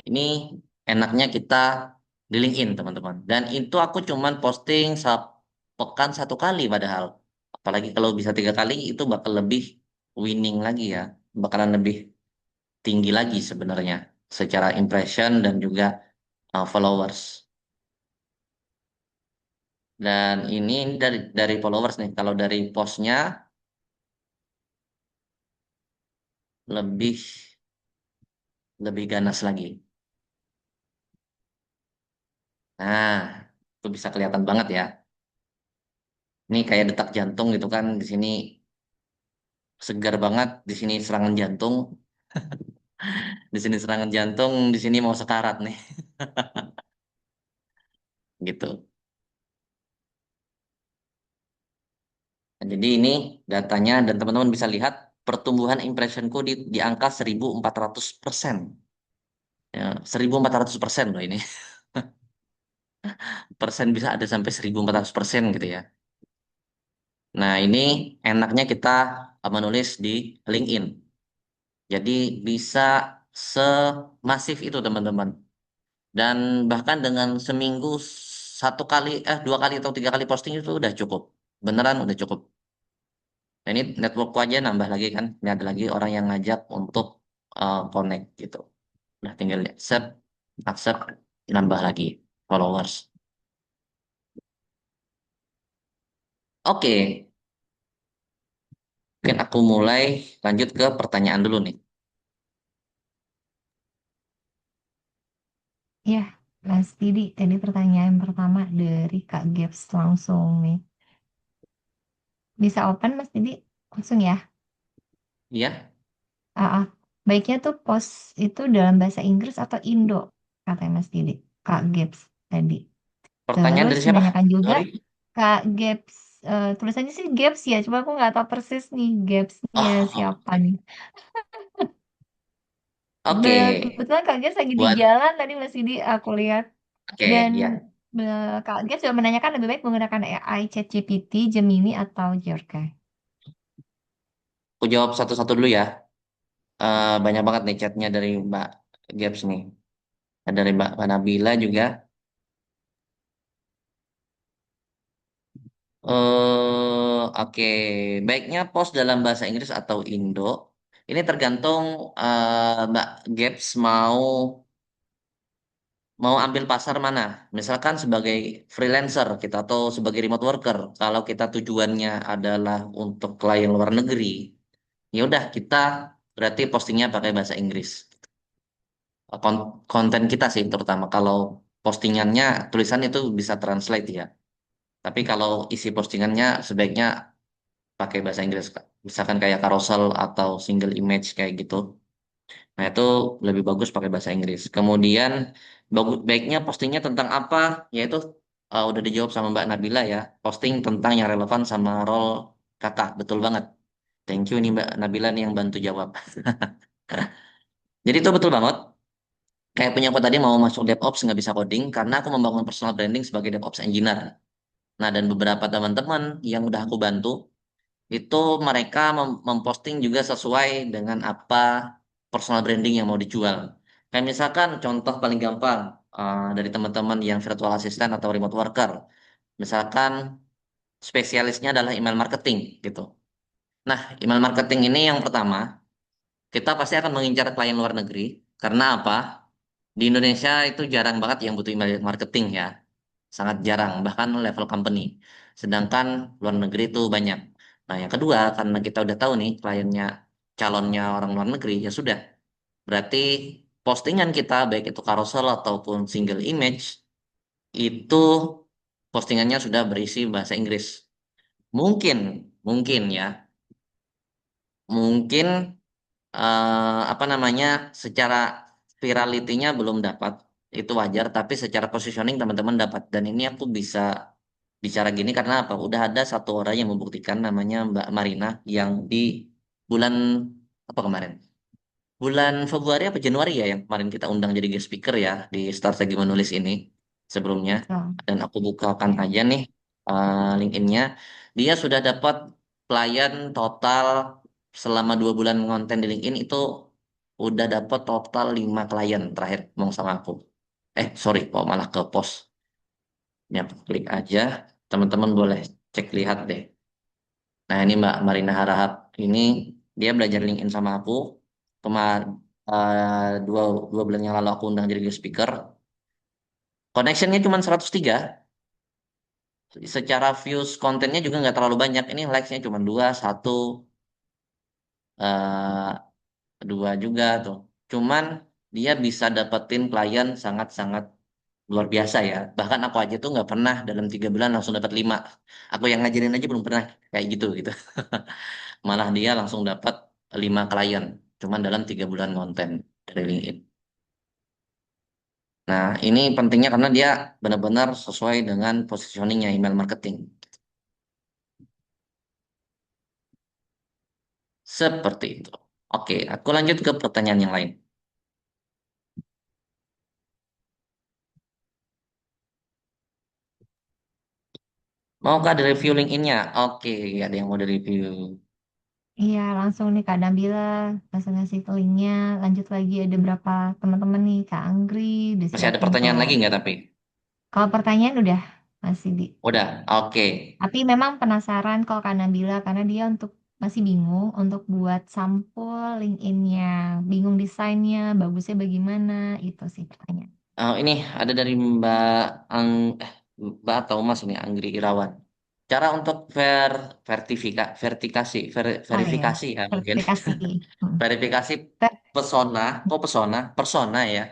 Ini enaknya kita di LinkedIn, teman-teman. Dan itu aku cuman posting sepekan 1 kali padahal. Apalagi kalau bisa 3 kali, itu bakal lebih winning lagi ya. Bakalan lebih tinggi lagi sebenarnya. Secara impression dan juga followers. Dan ini dari followers nih. Kalau dari postnya lebih lebih ganas lagi. Nah, itu bisa kelihatan banget ya. Ini kayak detak jantung gitu kan. Di sini segar banget. Di sini serangan jantung. Di sini serangan jantung. Di sini mau sekarat nih. Gitu. Nah, jadi ini datanya dan teman-teman bisa lihat pertumbuhan impressionku di angka 1.400%. Ya, 1.400% loh ini. Persen bisa ada sampai 1.400% gitu ya. Nah, ini enaknya kita menulis di LinkedIn. Jadi bisa semasif itu teman-teman. Dan bahkan dengan seminggu 1 kali, 2 kali atau 3 kali posting itu udah cukup. Beneran udah cukup. Nah, ini networkku aja nambah lagi kan. Ini ada lagi orang yang ngajak untuk connect gitu. Nah, tinggal accept, accept, nambah lagi followers. Oke, mungkin aku mulai lanjut ke pertanyaan dulu nih. Ya, Mas Didi, tadi pertanyaan pertama dari Kak Gibbs langsung nih. Bisa open Mas Didi? Langsung ya. Iya, Ah, ah. Baiknya tuh post itu dalam bahasa Inggris atau Indo, katanya Mas Didi. Kak Gibbs tadi. pertanyaan Terus dari siapa? menanyakan juga, Sorry. Kak Gibbs, tulisannya sih Gibbs ya, cuma aku nggak tahu persis nih Gibbs-nya Oh, siapa nih. Oke, Kebetulan Kak Gies lagi di buat jalan tadi masih di aku lihat. oke Dan ya. Kak Gies sudah menanyakan lebih baik menggunakan AI, ChatGPT, Gemini, atau Jorka. Aku jawab satu-satu dulu ya. Banyak banget nih chatnya dari Mbak Gaps nih. Ada dari Mbak Nabila juga. Oke, baiknya post dalam bahasa Inggris atau Indo. Ini tergantung Mbak Gaps mau mau ambil pasar mana. Misalkan sebagai freelancer kita atau sebagai remote worker. Kalau kita tujuannya adalah untuk klien luar negeri, ya udah kita berarti postingnya pakai bahasa Inggris. Konten kita sih terutama kalau postingannya tulisan itu bisa translate ya. Tapi kalau isi postingannya sebaiknya pakai bahasa Inggris, Kak. Misalkan kayak carousel atau single image kayak gitu. Nah, itu lebih bagus pakai bahasa Inggris. Kemudian baiknya postingnya tentang apa? Yaitu udah dijawab sama Mbak Nabila ya. Posting tentang yang relevan sama role kakak. Betul banget. Thank you nih Mbak Nabila nih yang bantu jawab. Jadi itu betul banget. Kayak punya aku tadi mau masuk DevOps nggak bisa coding karena aku membangun personal branding sebagai DevOps engineer. Nah, dan beberapa teman-teman yang udah aku bantu itu mereka memposting juga sesuai dengan apa personal branding yang mau dijual. Kayak misalkan contoh paling gampang dari teman-teman yang virtual assistant atau remote worker. Misalkan spesialisnya adalah email marketing gitu. Nah, email marketing ini yang pertama, kita pasti akan mengincar klien luar negeri. Karena apa? Di Indonesia itu jarang banget yang butuh email marketing ya. Sangat jarang, bahkan level company. Sedangkan luar negeri itu banyak. Nah, yang kedua, karena kita udah tahu nih kliennya, calonnya orang luar negeri, ya sudah. Berarti postingan kita, baik itu carousel ataupun single image, itu postingannya sudah berisi bahasa Inggris. Mungkin, mungkin ya, mungkin apa namanya, secara virality-nya belum dapat, itu wajar, tapi secara positioning teman-teman dapat. Dan ini aku bisa bicara gini karena apa? Udah ada satu orang yang membuktikan namanya Mbak Marina yang di bulan apa kemarin? Bulan Februari apa Januari ya yang kemarin kita undang jadi guest speaker ya di Strategi Menulis ini sebelumnya. Betul. Dan aku bukakan Ya. aja nih LinkedIn-nya. Dia sudah dapat klien total selama 2 bulan ngonten di LinkedIn itu udah dapat total 5 klien terakhir ngomong sama aku. Sorry, kok malah ke post. Ini aku klik aja. Teman-teman boleh cek lihat deh. Nah, ini Mbak Marina Harahap. Ini dia belajar LinkedIn sama aku. Kemarin dua bulan yang lalu aku undang jadi guest speaker. Connectionnya cuma 103. Secara views kontennya juga nggak terlalu banyak. Ini likes-nya cuma dua, satu, eh, dua juga tuh. Cuman dia bisa dapetin klien sangat-sangat luar biasa ya. Bahkan aku aja tuh nggak pernah dalam 3 bulan langsung dapat 5. Aku yang ngajarin aja belum pernah kayak gitu gitu. Malah dia langsung dapat 5 klien. Cuman dalam 3 bulan konten dari LinkedIn. Nah, ini pentingnya karena dia benar-benar sesuai dengan positioningnya email marketing. Seperti itu. Oke, aku lanjut ke pertanyaan yang lain. Maukah direview LinkedIn-nya? Oke, ada yang mau direview. Iya, langsung nih Kak Nabila, langsung ngasih ke linknya. Lanjut lagi ada berapa teman-teman nih, Kak Anggri, udah Masih ada siapin pertanyaan tuh. lagi nggak tapi? Kalau pertanyaan udah masih di. Udah, oke. Tapi memang penasaran kalau Kak Nabila, karena dia masih bingung untuk buat sampul LinkedIn-nya. Bingung desainnya, bagusnya bagaimana, itu sih pertanyaan. Ini ada dari Mbak atau Mas ini Anggri Irawan. Cara untuk Oh ya, verifikasi ya mungkin. verifikasi. Hmm. Verifikasi Ter- pesona, kok pesona? Persona ya.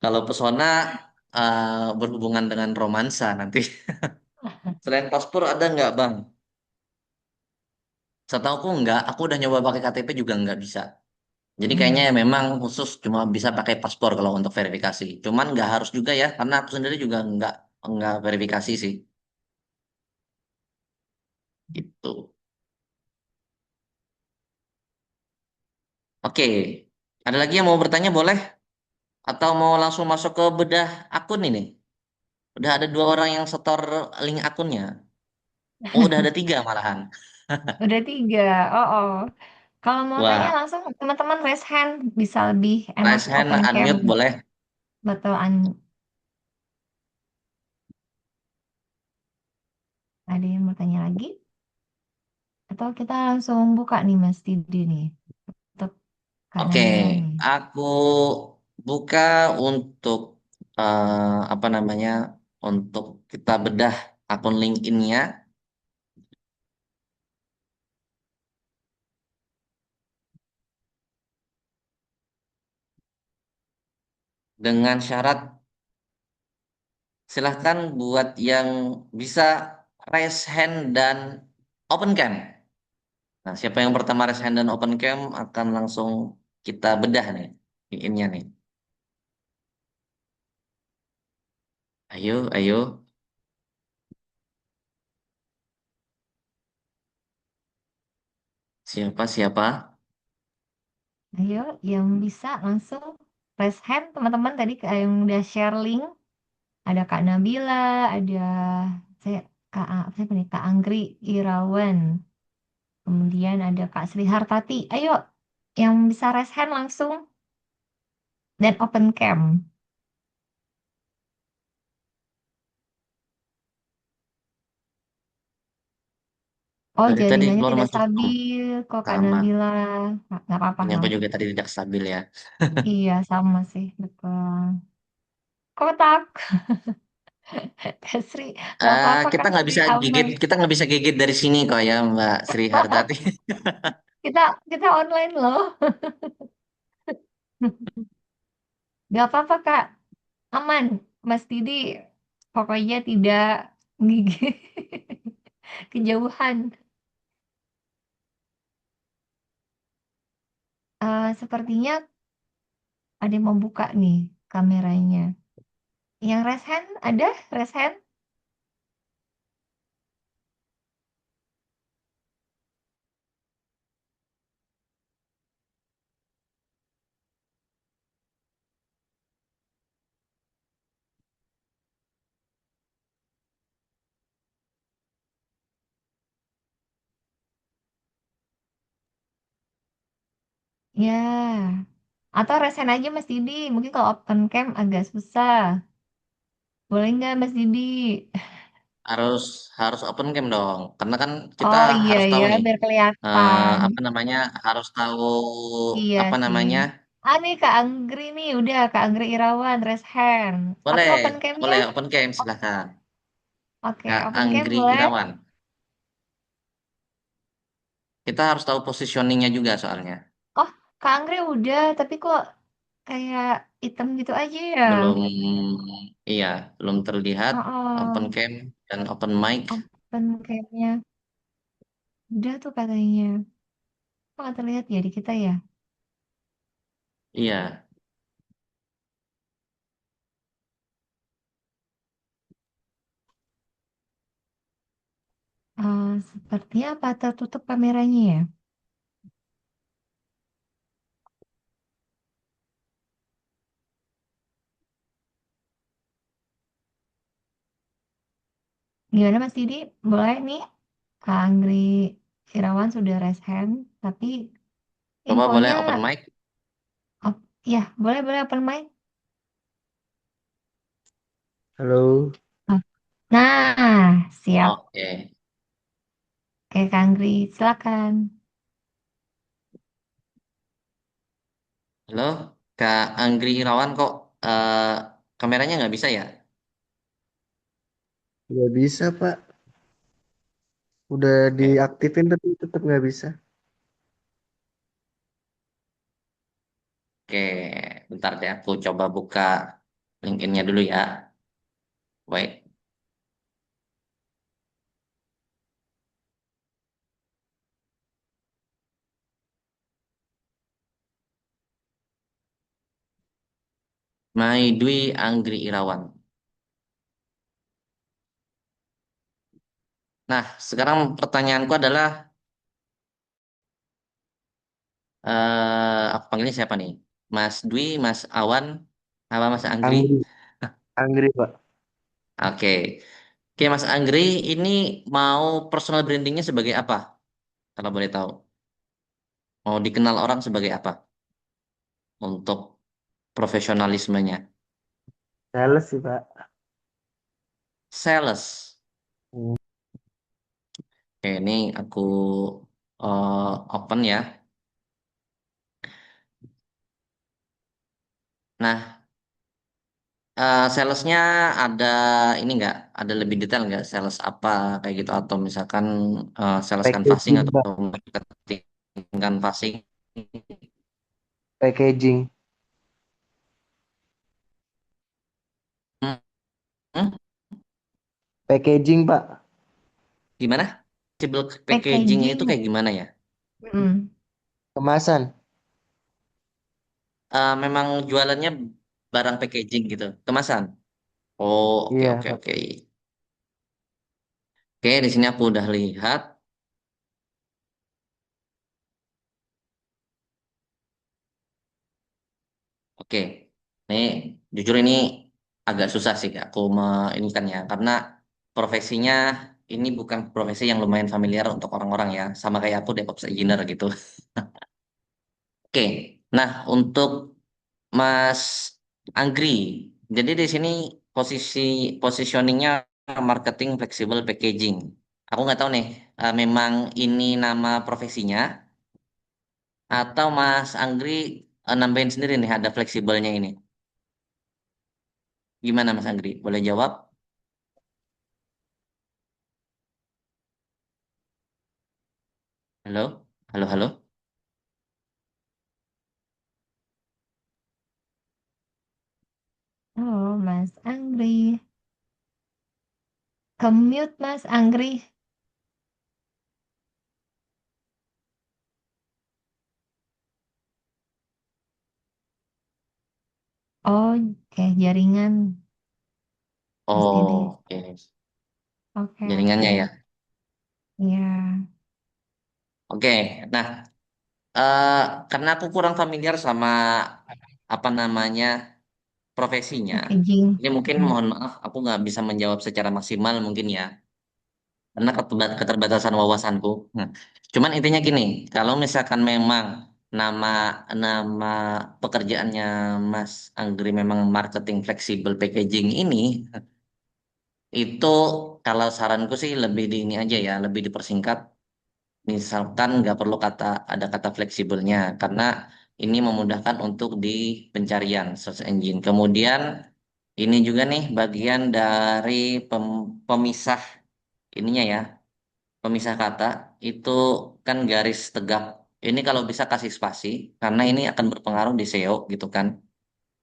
Kalau pesona berhubungan dengan romansa nanti. Selain paspor ada nggak Bang? Setahuku nggak. Aku udah nyoba pakai KTP juga nggak bisa. Jadi kayaknya Hmm. ya memang khusus cuma bisa pakai paspor kalau untuk verifikasi. Cuman nggak harus juga ya, karena aku sendiri juga nggak verifikasi sih. Gitu. Oke, ada lagi yang mau bertanya boleh? Atau mau langsung masuk ke bedah akun ini? Udah ada dua orang yang setor link akunnya. Oh, udah ada tiga malahan. Udah tiga. Oh, oh. Kalau mau tanya Wah, langsung teman-teman raise hand bisa lebih enak raise hand, open cam. unmute boleh. Betul, ada yang mau tanya lagi? Atau kita langsung buka nih Mas Didi nih untuk Kak Oke, Nabila nih. aku buka untuk apa namanya? Untuk kita bedah akun LinkedIn-nya dengan syarat silahkan buat yang bisa raise hand dan open cam. Nah, siapa yang pertama raise hand dan open cam akan langsung kita bedah nih LinkedIn-nya nih. Ayo, ayo. Siapa, siapa? Ayo, yang bisa langsung raise hand teman-teman tadi yang udah share link. Ada Kak Nabila, ada saya siapa nih? Kak Anggri Irawan. Kemudian ada Kak Sri Hartati. Ayo, yang bisa raise hand langsung dan open cam. Oh, Dari tadi jaringannya keluar tidak masuk stabil kok Kak sama. Nabila. Nggak apa-apa, Ini nggak aku apa-apa. juga tadi tidak stabil ya. Iya, sama sih, betul. Kotak, Kak Sri. Nggak apa-apa, Kita Kak nggak Sri, bisa aman. gigit, kita nggak bisa gigit dari sini kok ya, Mbak Sri Hartati. Kita online loh. Nggak apa-apa, Kak. Aman, Mas Didi. Pokoknya tidak gigit kejauhan. Sepertinya ada yang membuka nih kameranya. Yang raise hand ada raise hand? Ya. Atau raise hand aja Mas Didi. Mungkin kalau open cam agak susah. Boleh nggak Mas Didi? Harus harus open cam dong, karena kan kita Oh iya harus tahu ya, nih, biar kelihatan. apa namanya, harus tahu Iya apa sih. namanya. Ah nih Kak Anggri nih, udah Kak Anggri Irawan, raise hand. Tapi Boleh, open camnya? boleh open cam O- silahkan. Oke, Kak open cam Anggri boleh. Irawan. Kita harus tahu positioningnya juga soalnya. Oh, Kak Anggri udah, tapi kok kayak hitam gitu aja ya? Belum, iya, belum terlihat open Oh, cam dan open mic. open camnya udah tuh katanya. Kok nggak terlihat ya di kita ya? Iya, Sepertinya apa tertutup kameranya ya? Gimana Mas Didi? Boleh nih? Kak Anggri Irawan sudah raise hand, tapi coba boleh infonya, open mic. ya boleh boleh open mic. Halo, Oh. Nah, siap. Oke. Oke, Kak Anggri, silakan. Halo, Kak Anggri Irawan kok eh, kameranya nggak bisa ya? nggak bisa Pak. Udah Oke, diaktifin tapi tetap nggak bisa. oke, bentar deh aku coba buka LinkedIn-nya dulu ya. Wait, My Dwi Anggri Irawan. Nah, sekarang pertanyaanku adalah Aku panggilnya siapa nih? Mas Dwi, Mas Awan, apa Mas Anggri? Anggri, Anggri Pak. Oke. Oke, Mas Anggri, ini mau personal brandingnya sebagai apa? Kalau boleh tahu. Mau dikenal orang sebagai apa? Untuk profesionalismenya. Sales sih Pak. Sales. Hmm. Oke, ini aku open ya. Nah, salesnya ada ini nggak? Ada lebih detail nggak? Sales apa kayak gitu? Atau misalkan sales canvassing Packaging atau Pak. marketing canvassing? Packaging. Hmm, hmm, Packaging Pak. gimana? Flexible packagingnya itu Packaging. kayak gimana ya? Mm. Kemasan. Memang jualannya barang packaging gitu, kemasan. Oh, oke Iya oke Pak. oke. Oke, di sini aku udah lihat. Oke, ini jujur ini agak susah sih Kak, aku ini kan ya, karena profesinya ini bukan profesi yang lumayan familiar untuk orang-orang ya, sama kayak aku DevOps Engineer gitu. Oke, nah untuk Mas Anggri, jadi di sini posisi positioningnya marketing flexible packaging. Aku nggak tahu nih, memang ini nama profesinya atau Mas Anggri nambahin sendiri nih ada fleksibelnya ini. Gimana Mas Anggri? Boleh jawab? Halo, halo, halo. Oh, Mas Anggri. Commute Mas Anggri. Oh, kayak jaringan. Pasti deh. Oh, oke. Oke, oke. Jaringannya ya. Iya, Oke. Nah, eh, karena aku kurang familiar sama apa namanya profesinya, packaging. ini mungkin Mm. mohon maaf aku nggak bisa menjawab secara maksimal mungkin ya, karena keterbatasan wawasanku. Nah, cuman intinya gini, kalau misalkan memang nama nama pekerjaannya Mas Anggri memang marketing flexible packaging ini, itu kalau saranku sih lebih di ini aja ya, lebih dipersingkat. Misalkan nggak perlu ada kata fleksibelnya karena ini memudahkan untuk di pencarian search engine. Kemudian ini juga nih bagian dari pemisah ininya ya, pemisah kata itu kan garis tegak. Ini kalau bisa kasih spasi karena ini akan berpengaruh di SEO gitu kan.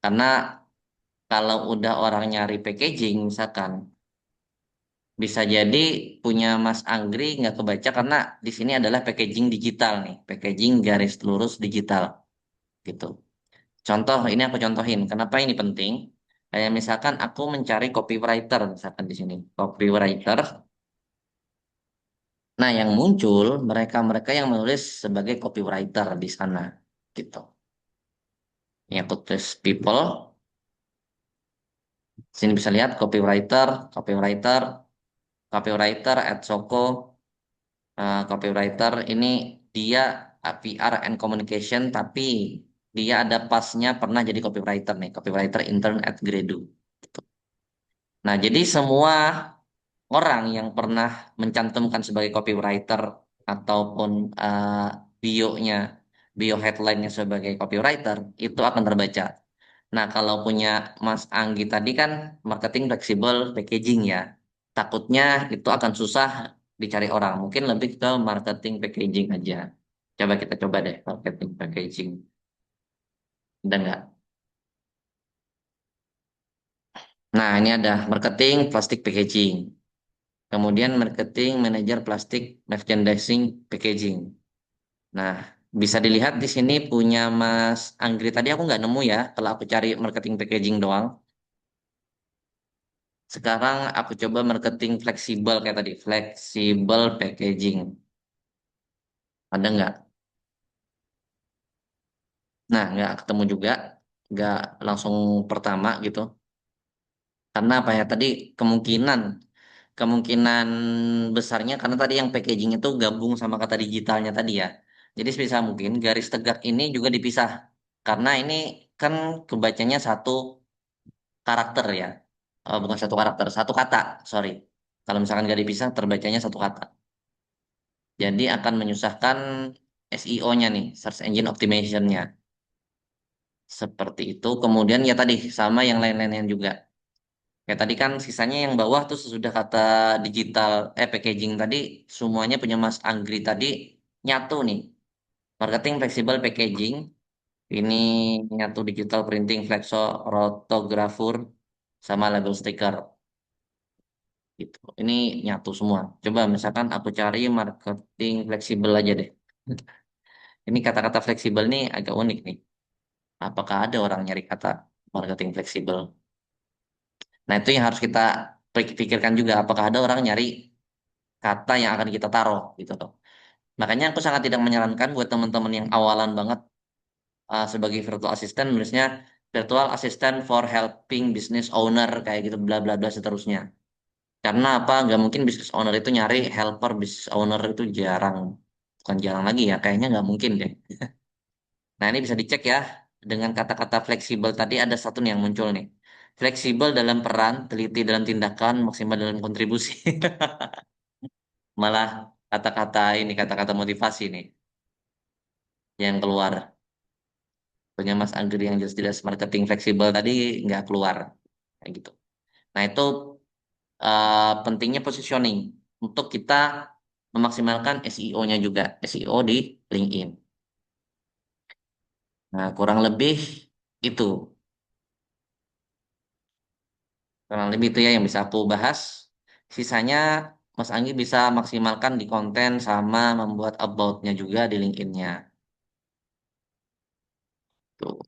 Karena kalau udah orang nyari packaging misalkan bisa jadi punya Mas Anggri nggak kebaca karena di sini adalah packaging digital nih, packaging garis lurus digital gitu. Contoh, ini aku contohin. Kenapa ini penting? Kayak misalkan aku mencari copywriter, misalkan di sini copywriter. Nah, yang muncul mereka-mereka yang menulis sebagai copywriter di sana, gitu. Ini aku tulis people. Sini bisa lihat copywriter, copywriter, copywriter at Soko. Copywriter ini dia PR and communication tapi dia ada pasnya pernah jadi copywriter nih, copywriter intern at Gredu. Gitu. Nah, jadi semua orang yang pernah mencantumkan sebagai copywriter ataupun bio-nya, bio headline-nya sebagai copywriter itu akan terbaca. Nah, kalau punya Mas Anggi tadi kan marketing flexible packaging ya. Takutnya itu akan susah dicari orang. Mungkin lebih ke marketing packaging aja. Coba kita coba deh marketing packaging. Udah nggak? Nah, ini ada marketing plastik packaging. Kemudian marketing manager plastik merchandising packaging. Nah, bisa dilihat di sini punya Mas Anggri tadi aku nggak nemu ya. Kalau aku cari marketing packaging doang. Sekarang aku coba marketing fleksibel kayak tadi, fleksibel packaging. Ada nggak? Nah, nggak ketemu juga, nggak langsung pertama gitu. Karena apa ya tadi kemungkinan kemungkinan besarnya karena tadi yang packaging itu gabung sama kata digitalnya tadi ya. Jadi sebisa mungkin garis tegak ini juga dipisah. Karena ini kan kebacanya satu karakter ya. Bukan satu karakter, satu kata, sorry. Kalau misalkan nggak dipisah, terbacanya satu kata. Jadi akan menyusahkan SEO-nya nih, Search Engine Optimization-nya. Seperti itu. Kemudian ya tadi, sama yang lain-lainnya juga. Kayak tadi kan sisanya yang bawah tuh sesudah kata digital, packaging tadi, semuanya punya Mas Anggri tadi nyatu nih. Marketing flexible packaging, ini nyatu digital printing, flexo, rotografur, sama label stiker. Gitu. Ini nyatu semua. Coba misalkan aku cari marketing fleksibel aja deh. Ini kata-kata fleksibel nih agak unik nih. Apakah ada orang nyari kata marketing fleksibel? Nah, itu yang harus kita pikirkan juga. Apakah ada orang nyari kata yang akan kita taruh gitu loh. Makanya aku sangat tidak menyarankan buat teman-teman yang awalan banget sebagai virtual assistant nulisnya virtual assistant for helping business owner kayak gitu bla bla bla seterusnya. Karena apa? Nggak mungkin business owner itu nyari helper business owner itu jarang. Bukan jarang lagi ya, kayaknya nggak mungkin deh. Nah, ini bisa dicek ya. Dengan kata-kata fleksibel tadi ada satu nih yang muncul nih. Fleksibel dalam peran, teliti dalam tindakan, maksimal dalam kontribusi. Malah kata-kata ini, kata-kata motivasi nih yang keluar. Punya Mas Anggri yang jelas-jelas marketing fleksibel tadi nggak keluar. Kayak gitu. Nah, itu pentingnya positioning untuk kita memaksimalkan SEO-nya juga, SEO di LinkedIn. Nah, kurang lebih itu, kurang lebih itu ya yang bisa aku bahas. Sisanya Mas Anggi bisa maksimalkan di konten sama membuat about-nya juga di LinkedIn-nya. Tuh.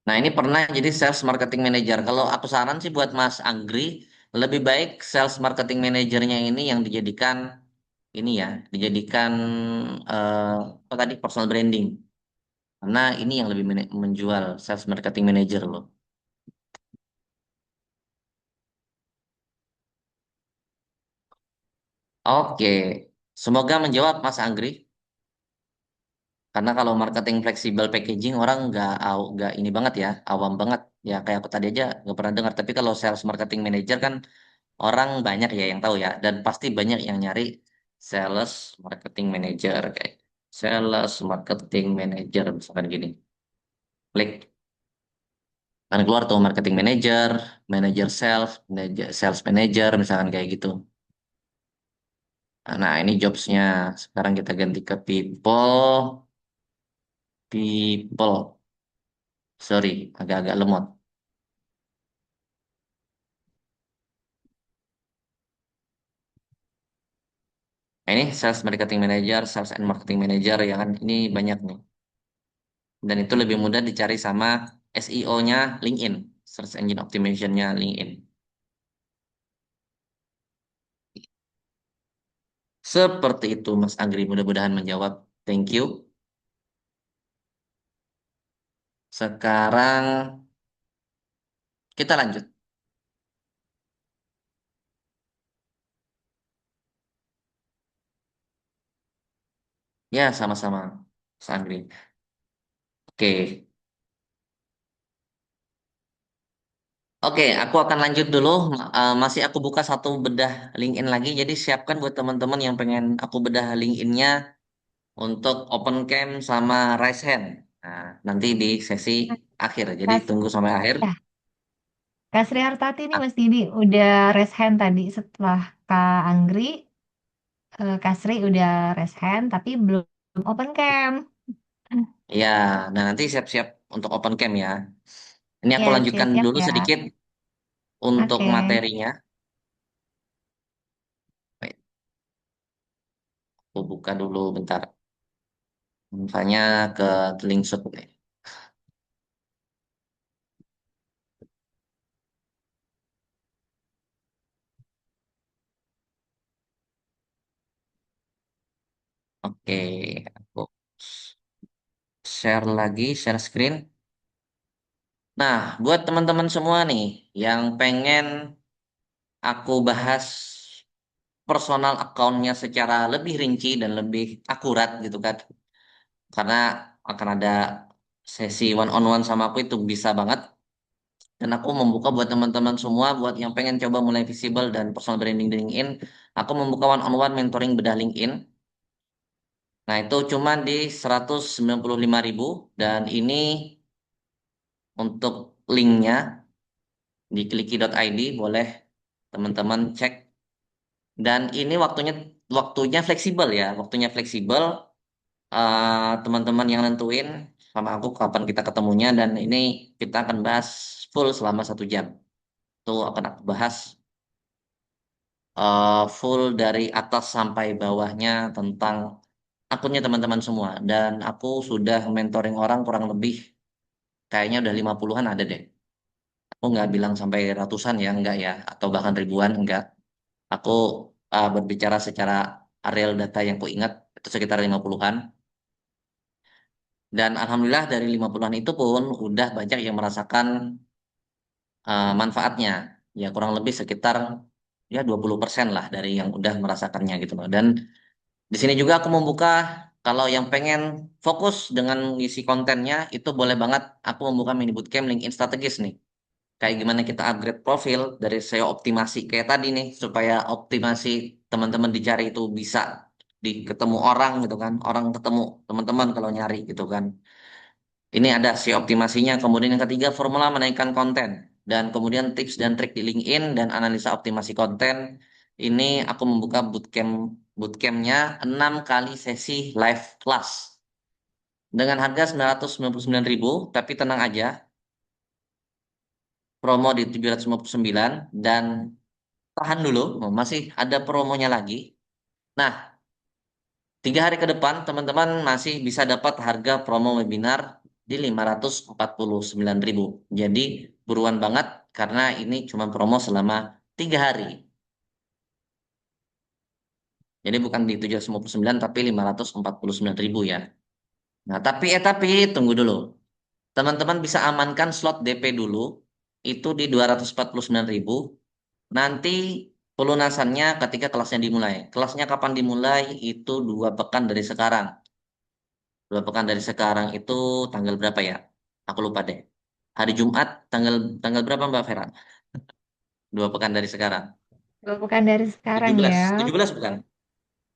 Nah, ini pernah jadi sales marketing manager. Kalau aku saran sih buat Mas Anggri, lebih baik sales marketing manajernya ini yang dijadikan ini ya, dijadikan apa tadi personal branding. Karena ini yang lebih menjual sales marketing manager loh. Oke, semoga menjawab Mas Anggri. Karena kalau marketing fleksibel packaging orang nggak ini banget ya, awam banget. Ya kayak aku tadi aja nggak pernah dengar. Tapi kalau sales marketing manager kan orang banyak ya yang tahu ya. Dan pasti banyak yang nyari sales marketing manager kayak sales marketing manager misalkan gini. Klik kan keluar tuh marketing manager, manager sales, sales manager misalkan kayak gitu. Nah, ini jobsnya. Sekarang kita ganti ke people. Sorry, agak-agak lemot. Nah, ini sales marketing manager, sales and marketing manager ya kan. Ini banyak nih. Dan itu lebih mudah dicari sama SEO-nya LinkedIn, search engine optimization-nya LinkedIn. Seperti itu Mas Agri, mudah-mudahan menjawab. Thank you. Sekarang kita lanjut. Ya, sama-sama Mas Agri. Oke. Oke, aku akan lanjut dulu. Masih aku buka satu bedah LinkedIn lagi. Jadi siapkan buat teman-teman yang pengen aku bedah LinkedIn-nya untuk open cam sama raise hand. Nah, nanti di sesi akhir. Jadi Kas, tunggu sampai akhir. ya, Kak Sri Hartati nih Ah, Mas Didi udah raise hand tadi setelah Kak Anggri, Kak Sri udah raise hand tapi belum open cam. ya, nah nanti siap-siap untuk open cam ya. Ini aku Ya, lanjutkan siap-siap dulu ya. sedikit untuk Oke. materinya. Baik, aku buka dulu bentar. Misalnya ke link shoot nih. Oke, aku share lagi, share screen. Nah, buat teman-teman semua nih yang pengen aku bahas personal account-nya secara lebih rinci dan lebih akurat gitu kan. Karena akan ada sesi one on one sama aku itu bisa banget. Dan aku membuka buat teman-teman semua, buat yang pengen coba mulai visible dan personal branding di LinkedIn, aku membuka one on one mentoring bedah LinkedIn. Nah, itu cuma di 195.000 dan ini untuk linknya di kliki.id boleh teman-teman cek. Dan ini waktunya waktunya fleksibel ya, waktunya fleksibel. Teman-teman yang nentuin sama aku kapan kita ketemunya dan ini kita akan bahas full selama 1 jam. Itu akan aku bahas full dari atas sampai bawahnya tentang akunnya teman-teman semua. Dan aku sudah mentoring orang kurang lebih kayaknya udah 50-an ada deh. Aku nggak bilang sampai ratusan ya, enggak ya, atau bahkan ribuan, enggak. Aku berbicara secara real data yang ku ingat itu sekitar 50-an. Dan alhamdulillah dari 50-an itu pun udah banyak yang merasakan manfaatnya. Ya kurang lebih sekitar ya 20% lah dari yang udah merasakannya gitu loh. Dan di sini juga aku membuka kalau yang pengen fokus dengan ngisi kontennya itu boleh banget aku membuka mini bootcamp LinkedIn strategis nih. Kayak gimana kita upgrade profil dari SEO optimasi kayak tadi nih supaya optimasi teman-teman dicari itu bisa ketemu orang gitu kan. Orang ketemu teman-teman kalau nyari gitu kan. Ini ada SEO optimasinya. Kemudian yang ketiga formula menaikkan konten dan kemudian tips dan trik di LinkedIn dan analisa optimasi konten. Ini aku membuka bootcampnya 6 kali sesi live class dengan harga 999.000, tapi tenang aja, promo di 759 dan tahan dulu, masih ada promonya lagi. Nah, 3 hari ke depan teman-teman masih bisa dapat harga promo webinar di 549.000. Jadi buruan banget karena ini cuma promo selama 3 hari. Jadi bukan di 759 tapi 549.000 ya. Nah, tapi tunggu dulu. Teman-teman bisa amankan slot DP dulu itu di 249.000. Nanti pelunasannya ketika kelasnya dimulai. Kelasnya kapan dimulai? Itu 2 pekan dari sekarang. 2 pekan dari sekarang itu tanggal berapa ya? Aku lupa deh. Hari Jumat tanggal tanggal berapa Mbak Vera? 2 pekan dari sekarang. 2 pekan dari sekarang 17, ya. 17 bukan?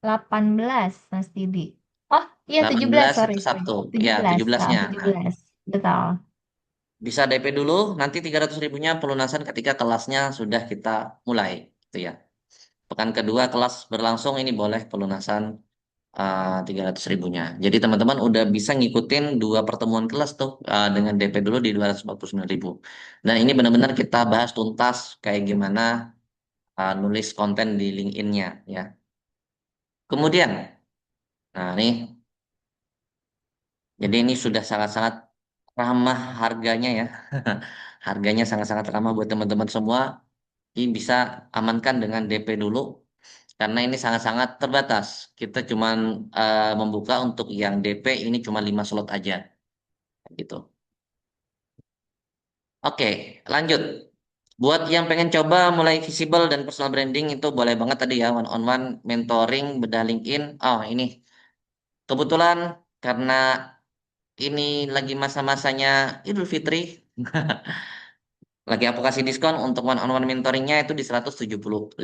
18 Mas Didi. Oh iya 17, 18 sorry, itu sorry. Sabtu. Ya, 17, 17-nya. Nah, 17. Betul. bisa DP dulu, nanti 300 ribunya pelunasan ketika kelasnya sudah kita mulai. Gitu ya. Pekan kedua kelas berlangsung ini boleh pelunasan 300 ribunya. Jadi teman-teman udah bisa ngikutin 2 pertemuan kelas tuh dengan DP dulu di 249.000. Dan ini benar-benar kita bahas tuntas kayak gimana nulis konten di LinkedIn-nya ya. Kemudian, nah nih, jadi ini sudah sangat-sangat ramah harganya ya. Harganya sangat-sangat ramah buat teman-teman semua. Ini bisa amankan dengan DP dulu karena ini sangat-sangat terbatas. Kita cuman membuka untuk yang DP ini cuma 5 slot aja gitu. Oke, lanjut. Buat yang pengen coba mulai visible dan personal branding itu boleh banget tadi ya one on one mentoring bedah LinkedIn. Oh, ini kebetulan karena ini lagi masa-masanya Idul Fitri. Lagi aku kasih diskon untuk one on one mentoringnya itu di 175.000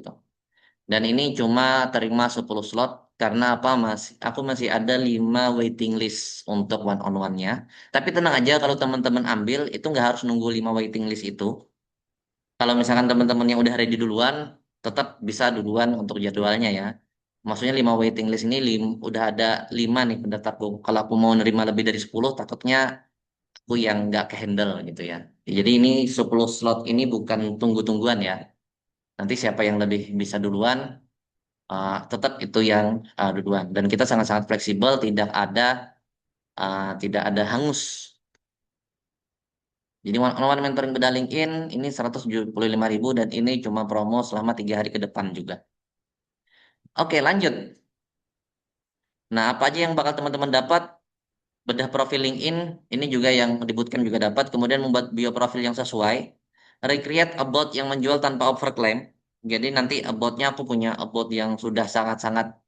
gitu. Dan ini cuma terima 10 slot karena apa Mas? Aku masih ada 5 waiting list untuk one on one-nya. Tapi tenang aja kalau teman-teman ambil itu nggak harus nunggu 5 waiting list itu. Kalau misalkan teman-teman yang udah ready duluan, tetap bisa duluan untuk jadwalnya ya. Maksudnya 5 waiting list ini udah ada 5 nih pendaftarku. Kalau aku mau nerima lebih dari 10, takutnya aku yang nggak kehandle gitu ya. Jadi ini 10 slot ini bukan tunggu-tungguan ya. Nanti siapa yang lebih bisa duluan, tetap itu yang duluan. Dan kita sangat-sangat fleksibel, tidak ada hangus. Jadi one-on-one mentoring beda LinkedIn ini 175.000 dan ini cuma promo selama 3 hari ke depan juga. Oke, lanjut. Nah, apa aja yang bakal teman-teman dapat? Bedah profil LinkedIn, ini juga yang di Bootcamp juga dapat. Kemudian membuat bio profil yang sesuai. Recreate about yang menjual tanpa overclaim. Jadi nanti about-nya aku punya about yang sudah sangat-sangat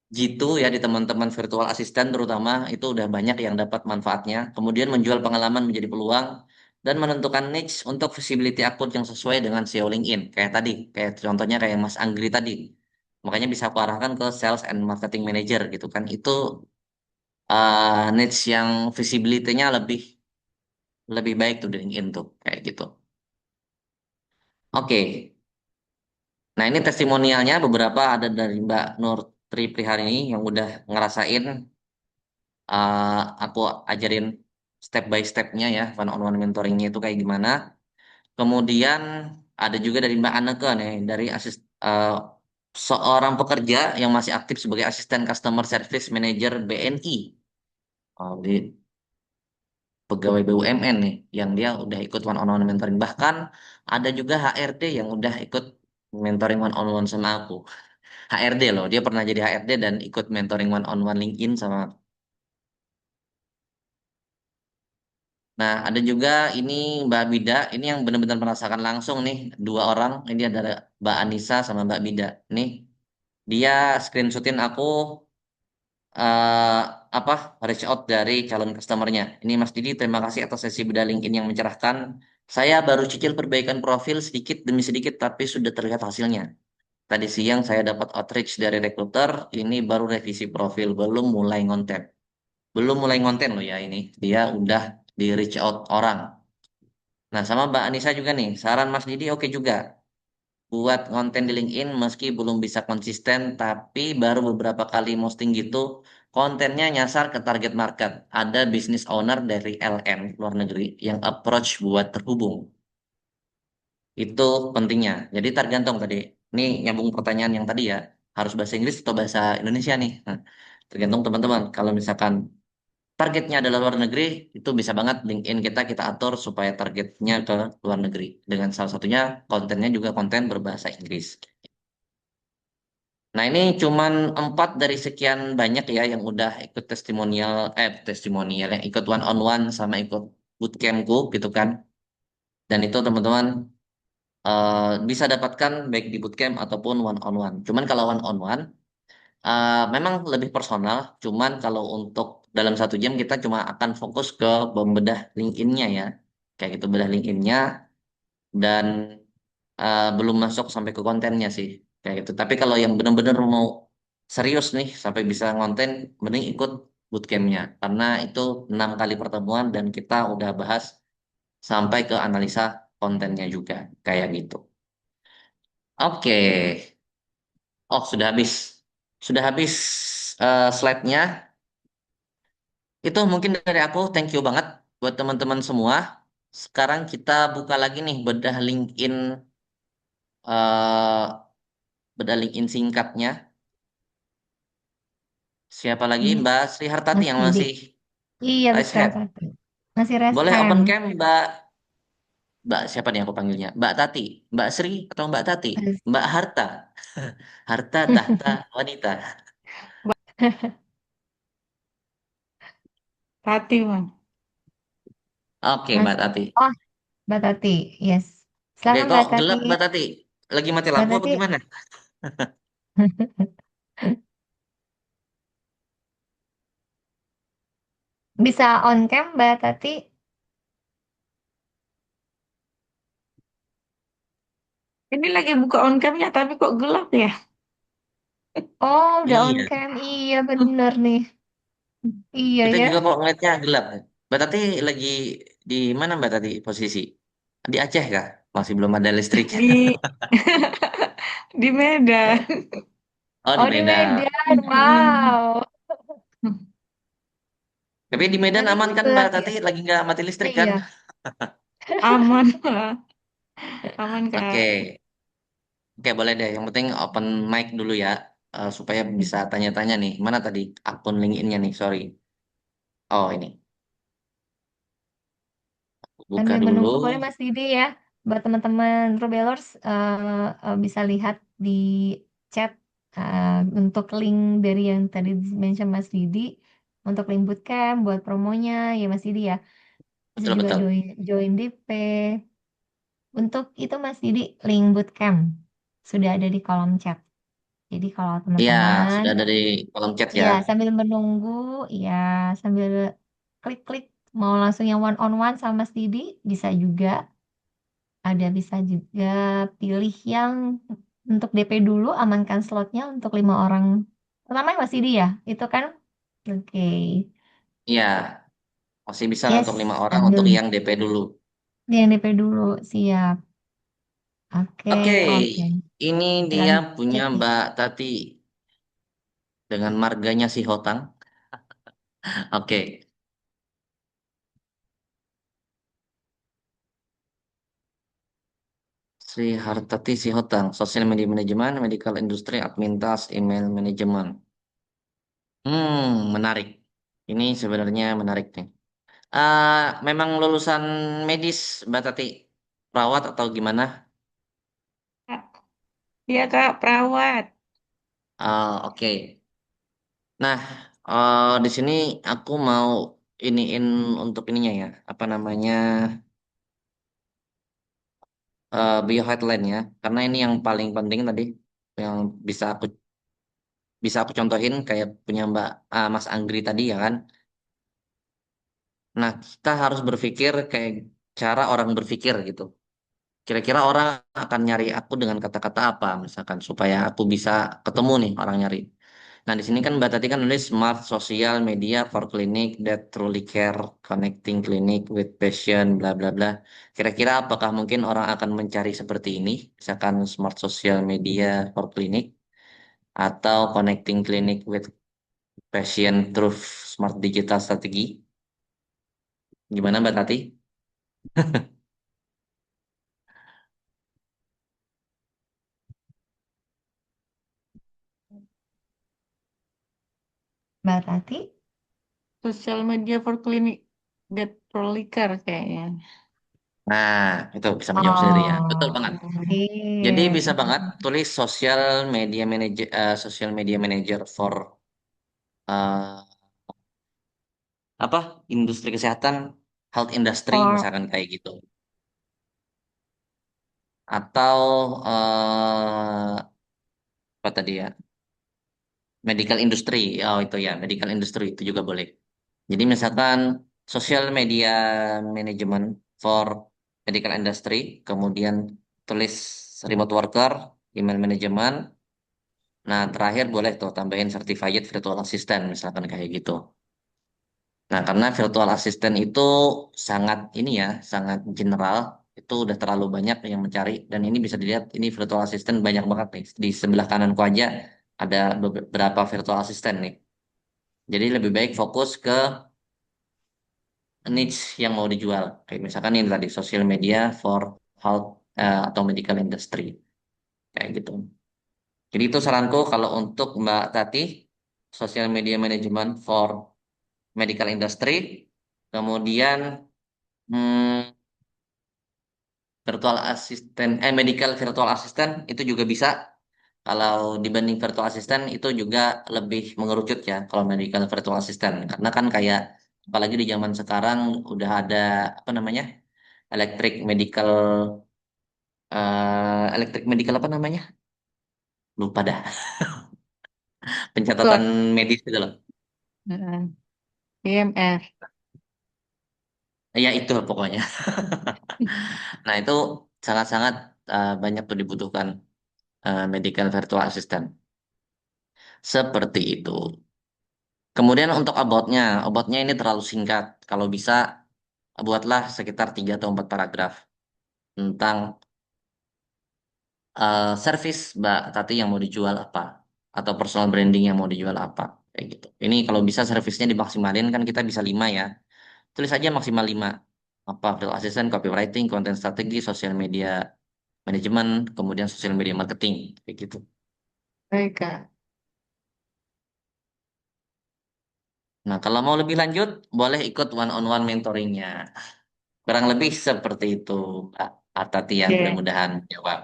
jitu ya di teman-teman virtual assistant terutama itu udah banyak yang dapat manfaatnya. Kemudian menjual pengalaman menjadi peluang dan menentukan niche untuk visibility akun yang sesuai dengan SEO LinkedIn. Kayak tadi, kayak contohnya kayak Mas Anggri tadi. Makanya bisa aku arahkan ke sales and marketing manager gitu kan. Itu niche yang visibility-nya lebih lebih baik tuh di LinkedIn tuh kayak gitu. Oke. Nah, ini testimonialnya beberapa ada dari Mbak Nur Tri Priharini yang udah ngerasain aku ajarin step by stepnya ya one on one mentoringnya itu kayak gimana. Kemudian ada juga dari Mbak Aneke nih dari seorang pekerja yang masih aktif sebagai asisten customer service manager BNI. Oh, di pegawai BUMN nih yang dia udah ikut one on one mentoring, bahkan ada juga HRD yang udah ikut mentoring one on one sama aku. HRD loh, dia pernah jadi HRD dan ikut mentoring one on one LinkedIn sama. Nah, ada juga ini Mbak Bida, ini yang benar-benar merasakan langsung nih dua orang. Ini ada Mbak Anissa sama Mbak Bida. Nih, dia screenshotin aku eh apa reach out dari calon customernya. Ini Mas Didi, terima kasih atas sesi bedah LinkedIn yang mencerahkan. Saya baru cicil perbaikan profil sedikit demi sedikit, tapi sudah terlihat hasilnya. Tadi siang saya dapat outreach dari rekruter, ini baru revisi profil, belum mulai ngonten. Belum mulai ngonten loh ya ini. Dia udah di reach out orang. Nah, sama Mbak Anissa juga nih, saran Mas Didi oke juga. Buat konten di LinkedIn meski belum bisa konsisten, tapi baru beberapa kali posting gitu, kontennya nyasar ke target market. Ada business owner dari LN luar negeri yang approach buat terhubung. Itu pentingnya. Jadi tergantung tadi. Ini nyambung pertanyaan yang tadi ya, harus bahasa Inggris atau bahasa Indonesia nih. Nah, tergantung teman-teman. Kalau misalkan targetnya adalah luar negeri, itu bisa banget LinkedIn kita atur supaya targetnya ke luar negeri. Dengan salah satunya kontennya juga konten berbahasa Inggris. Nah, ini cuman 4 dari sekian banyak ya yang udah ikut testimonial yang ikut one on one sama ikut bootcampku gitu kan. Dan itu teman-teman bisa dapatkan baik di bootcamp ataupun one on one. Cuman kalau one on one memang lebih personal. Cuman kalau untuk dalam 1 jam kita cuma akan fokus ke membedah LinkedIn-nya ya. Kayak gitu bedah LinkedIn-nya dan belum masuk sampai ke kontennya sih kayak gitu. Tapi kalau yang benar-benar mau serius nih sampai bisa ngonten, mending ikut bootcampnya karena itu 6 kali pertemuan dan kita udah bahas sampai ke analisa kontennya juga kayak gitu. Oke, oh sudah habis slide-nya. Itu mungkin dari aku. Thank you banget buat teman-teman semua. Sekarang kita buka lagi nih eh bedah LinkedIn singkatnya. Siapa lagi? Iya, Mbak Sri Hartati Mas yang Didi. masih Iya, raise betul, hand. Tati. Masih raise Boleh open hand. cam, Mbak siapa nih aku panggilnya? Mbak Tati, Mbak Sri atau Mbak Tati? Mbak Harta, Harta tahta wanita. Tati, Bang. Oke, Mas, Mbak Tati. oh, Mbak Tati, yes. Oke, Silakan kok Mbak Tati. gelap Mbak Tati? Lagi mati Mbak lampu apa Tati. gimana? Bisa on cam Mbak Tati? Ini lagi buka on cam-nya, tapi kok gelap ya? Oh, udah on Iya, cam. Iya, bener nih. Iya kita ya. juga kok ngeliatnya gelap. Mbak Tati lagi di mana Mbak Tati posisi? Di Aceh kah? Masih belum ada listrik. Di di Medan. Oh, di Oh, di Medan. Medan. Hmm. Wow. Tapi di Medan Berarti aman ini kan Mbak gelap ya? Tati? Lagi nggak mati listrik kan? Iya. Aman, aman Oke. Kak. Oke, boleh deh. Yang penting open mic dulu ya, supaya bisa tanya-tanya nih. Mana tadi akun LinkedIn-nya nih? Sorry. Oh, ini. Buka Sambil dulu. menunggu boleh Mas Didi ya. Buat teman-teman Rubelers bisa lihat di chat Untuk link dari yang tadi mention Mas Didi, untuk link bootcamp buat promonya ya Mas Didi ya. Bisa juga Betul-betul. join DP. Untuk itu Mas Didi, link bootcamp sudah ada di kolom chat. Jadi kalau Iya, teman-teman sudah ada di kolom chat ya. ya sambil menunggu ya sambil klik-klik mau langsung yang one on one sama Mas Didi bisa juga. Ada bisa juga pilih yang untuk DP dulu amankan slotnya untuk 5 orang. Pertama Mas Didi ya, itu kan oke. Iya, masih bisa untuk Yes, 5 orang untuk sambil yang DP dulu. yang DP dulu siap. Oke, Oke, oke. ini dia Silakan punya cek ya. Mbak Tati dengan marganya si Hotang. Oke, Sri Hartati Sihotang, Sosial Media Manajemen, Medical Industry, Admin Task, Email Management. Menarik. Ini sebenarnya menarik nih. Eh, Memang lulusan medis, Mbak Tati, perawat atau gimana? Kak. Iya Kak, perawat. Oke. Nah, di sini aku mau iniin untuk ininya ya, apa namanya, bio headline ya, karena ini yang paling penting tadi, yang bisa aku contohin kayak punya Mbak Mas Anggri tadi ya kan. Nah, kita harus berpikir kayak cara orang berpikir gitu. Kira-kira orang akan nyari aku dengan kata-kata apa, misalkan supaya aku bisa ketemu nih orang nyari. Nah, di sini kan Mbak tadi kan nulis smart social media for clinic that truly care, connecting clinic with patient, bla bla bla. Kira-kira apakah mungkin orang akan mencari seperti ini, misalkan smart social media for clinic atau connecting clinic with patient through smart digital strategy? Gimana Mbak Tati? Mbak Tati. Sosial media for clinic that proliker kayaknya. Nah, itu bisa menjawab sendiri ya. Betul Oh, banget. oke. Jadi bisa banget tulis social media manager for eh, apa industri kesehatan, health industry For misalkan kayak gitu. Atau apa tadi ya? Medical industry. Oh itu ya, medical industry itu juga boleh. Jadi misalkan social media management for medical industry, kemudian tulis remote worker, email management. Nah, terakhir boleh tuh tambahin certified virtual assistant misalkan kayak gitu. Nah, karena virtual assistant itu sangat ini ya, sangat general, itu udah terlalu banyak yang mencari dan ini bisa dilihat ini virtual assistant banyak banget nih. Di sebelah kananku aja ada beberapa virtual assistant nih. Jadi lebih baik fokus ke niche yang mau dijual. Kayak misalkan ini tadi social media for health atau medical industry kayak gitu. Jadi itu saranku kalau untuk Mbak Tati, social media management for medical industry, kemudian hmm, virtual assistant, medical virtual assistant itu juga bisa. Kalau dibanding virtual assistant itu juga lebih mengerucut ya kalau medical virtual assistant. Karena kan kayak apalagi di zaman sekarang udah ada apa namanya electric medical apa namanya? Lupa dah. Pencatatan Cloud. medis itu loh. Heeh. IMR. Ya itu pokoknya. Nah itu sangat-sangat banyak tuh dibutuhkan medical virtual assistant. Seperti itu. Kemudian untuk about-nya ini terlalu singkat. Kalau bisa, buatlah sekitar 3 atau 4 paragraf tentang service Mbak Tati yang mau dijual apa, atau personal branding yang mau dijual apa, kayak gitu. Ini kalau bisa servisnya dimaksimalin kan kita bisa 5 ya. Tulis aja maksimal 5. Apa, field assistant, copywriting, content strategi, social media management, kemudian social media marketing, kayak gitu. Baik Kak. Nah, kalau mau lebih lanjut, boleh ikut one-on-one mentoringnya. Kurang lebih seperti itu, Mbak Tati yang Oke. mudah-mudahan jawab.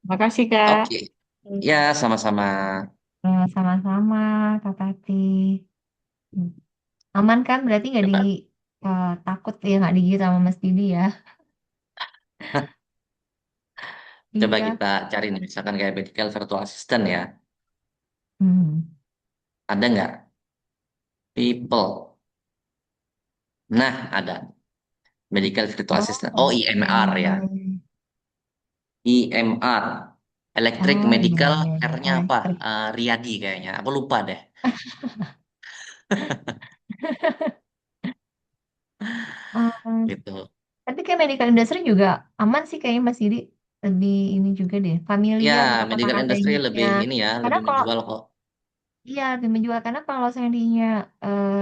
Makasih Kak. Oke, Ya, sama-sama. Sama-sama, Kak Tati. Hmm. Aman kan? Berarti nggak di Coba, takut ya nggak digigit sama Mas Didi ya? coba Iya. kita cari nih, misalkan kayak medical virtual assistant ya. Hmm. Ada nggak? People. Nah, ada. Medical virtual Oh, assistant. Oh, oke. IMR ya. IMR. Electric Oh iya Medical iya iya. R-nya apa? Elektrik. Riyadi kayaknya. Aku lupa deh. Hmm, Gitu. tapi kayak medical industry juga aman sih kayaknya Mas Didi. Lebih ini juga deh, Ya, familiar gitu medical industry kata-katanya. lebih ini ya, Karena lebih kalau menjual kok. iya lebih menjual karena kalau seandainya eh,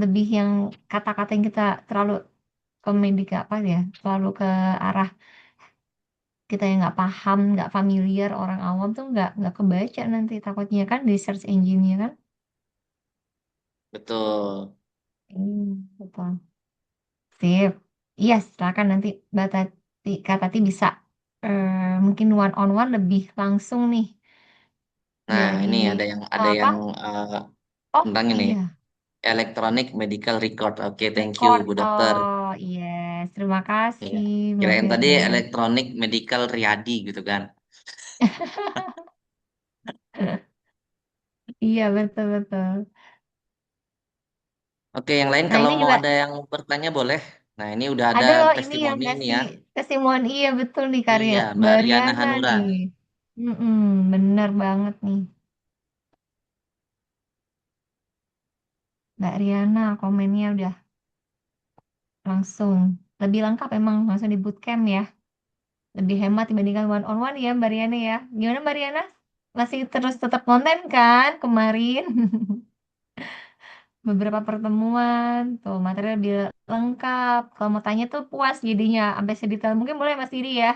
lebih yang kata-kata yang kita terlalu ke medik apa ya, terlalu ke arah kita yang nggak paham, nggak familiar orang awam tuh nggak kebaca nanti takutnya kan di search engine-nya kan. Betul. Betul. Sip. Iya, silakan nanti Kak Tati bisa mungkin one on one lebih langsung nih Nah, ini dari ada yang apa? Oh tentang ini iya, electronic medical record. Oke, thank you record. Bu Dokter. Oh yes, terima Iya. kasih Mas Kirain tadi Gagat. electronic medical Riyadi gitu kan. Iya betul betul. Oke, yang lain Nah kalau ini mau juga ada yang bertanya boleh. Nah, ini udah ada ada loh ini yang testimoni ini ngasih ya. kesimpulan iya betul nih karya Iya, Mbak Mbak Riana Riana Hanura. nih. Bener banget nih Mbak Riana komennya udah langsung lebih lengkap emang langsung di bootcamp ya. Lebih hemat dibandingkan one on one ya Mbak Riana ya. Gimana Mbak Riana? Masih terus tetap konten kan kemarin? Beberapa pertemuan, tuh material lebih lengkap. Kalau mau tanya tuh puas jadinya, sampai sedetail mungkin boleh Mas Didi ya.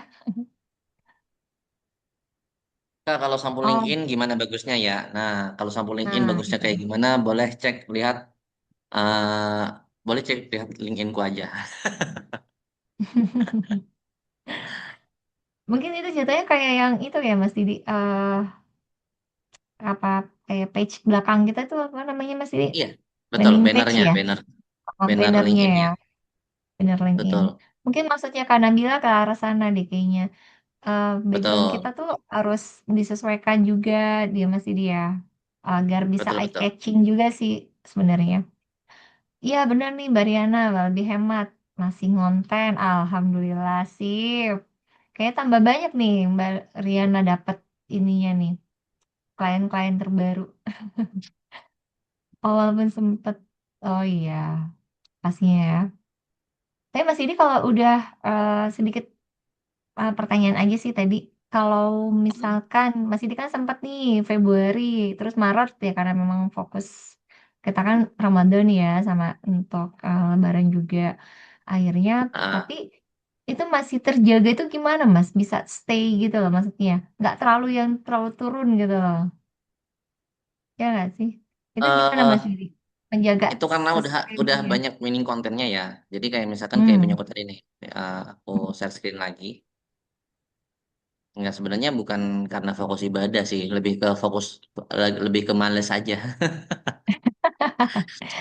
Kak, kalau sampul Oh, LinkedIn gimana bagusnya ya? Nah, kalau sampul LinkedIn nah bagusnya itu. kayak gimana? Boleh cek lihat eh boleh cek lihat LinkedIn-ku aja. Mungkin itu jatuhnya kayak yang itu ya Mas Didi. Apa kayak page belakang kita tuh apa namanya Mas Didi? Iya, betul. Landing page Bannernya, ya, banner bannernya ya, LinkedIn-nya. banner LinkedIn. Betul, Mungkin maksudnya Kak Nabila ke arah sana deh kayaknya. Background kita betul, tuh harus disesuaikan juga dia masih dia agar bisa betul, eye betul. catching juga sih sebenarnya. Iya benar nih Mbak Riana lebih hemat masih ngonten Alhamdulillah sip. Kayaknya tambah banyak nih Mbak Riana dapat ininya nih klien-klien terbaru. Oh, walaupun sempet oh iya pastinya ya. Tapi Mas ini kalau udah sedikit pertanyaan aja sih tadi. Kalau misalkan masih di kan sempat nih Februari, terus Maret ya karena memang fokus kita kan Ramadan ya sama untuk Lebaran juga akhirnya. Tapi Ah, itu masih terjaga itu gimana Mas? Bisa stay gitu loh maksudnya, nggak terlalu yang terlalu turun gitu loh, ya nggak sih? Itu gimana Mas eh Yudi menjaga itu karena udah sustainable-nya? banyak winning kontennya ya. Jadi kayak misalkan kayak punya Hmm. konten ini, aku share screen lagi. Enggak, sebenarnya bukan karena fokus ibadah sih, lebih ke fokus lebih ke males aja.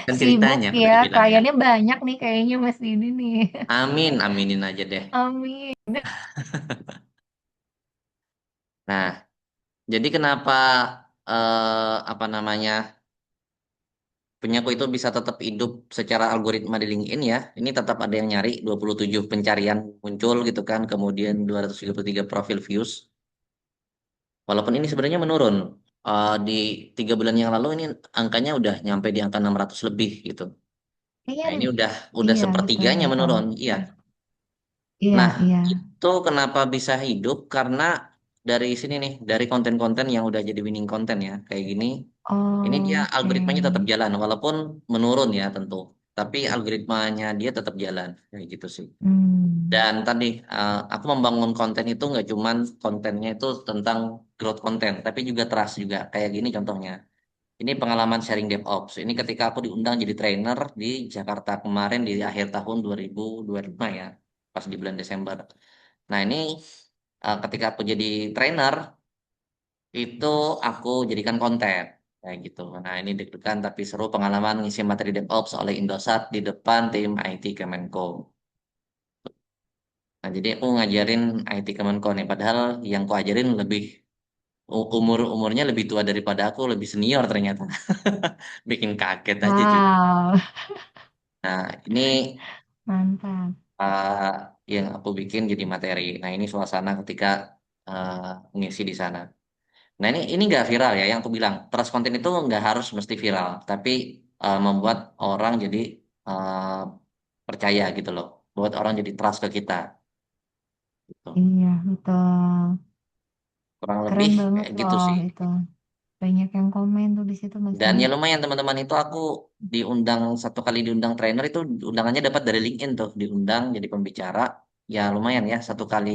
Kan Sibuk ceritanya aku ya, tadi bilang ya. kliennya banyak nih kayaknya Mas Didi nih. Amin, aminin aja deh. Amin. Nah, jadi kenapa apa namanya punyaku itu bisa tetap hidup secara algoritma di LinkedIn ya. Ini tetap ada yang nyari 27 pencarian muncul gitu kan, kemudian 233 profil views. Walaupun ini sebenarnya menurun. Di 3 bulan yang lalu ini angkanya udah nyampe di angka 600 lebih gitu. Iya, Nah, ini udah iya betul sepertiganya betul. menurun. Iya. Iya Nah, iya. itu kenapa bisa hidup? Karena dari sini nih, dari konten-konten yang udah jadi winning konten ya, kayak gini. Ini dia Oke. algoritmanya tetap jalan, walaupun menurun ya tentu. Tapi algoritmanya dia tetap jalan, kayak gitu sih. Hmm. Dan tadi aku membangun konten itu nggak cuman kontennya itu tentang growth konten, tapi juga trust juga. Kayak gini contohnya. Ini pengalaman sharing DevOps. Ini ketika aku diundang jadi trainer di Jakarta kemarin di akhir tahun 2025 ya, pas di bulan Desember. Nah ini ketika aku jadi trainer, itu aku jadikan konten kayak gitu. Nah, ini deg-degan tapi seru pengalaman ngisi materi DevOps oleh Indosat di depan tim IT Kemenko. Nah, jadi aku ngajarin IT Kemenko nih, padahal yang aku ajarin lebih umurnya lebih tua daripada aku, lebih senior ternyata. Bikin kaget aja juga. Wow, Nah, ini mantap. uh, yang aku bikin jadi materi. Nah, ini suasana ketika uh, ngisi di sana. Nah, ini nggak viral ya, yang aku bilang. Trust konten itu nggak harus mesti viral, tapi membuat orang jadi uh, percaya gitu loh. Buat orang jadi trust ke kita. Gitu. Iya, betul. Kurang lebih Keren banget kayak gitu loh sih. itu. Banyak yang komen tuh di situ Mas Dan Didi. ya lumayan teman-teman itu aku diundang satu kali diundang trainer itu undangannya dapat dari LinkedIn tuh diundang jadi pembicara ya lumayan ya satu kali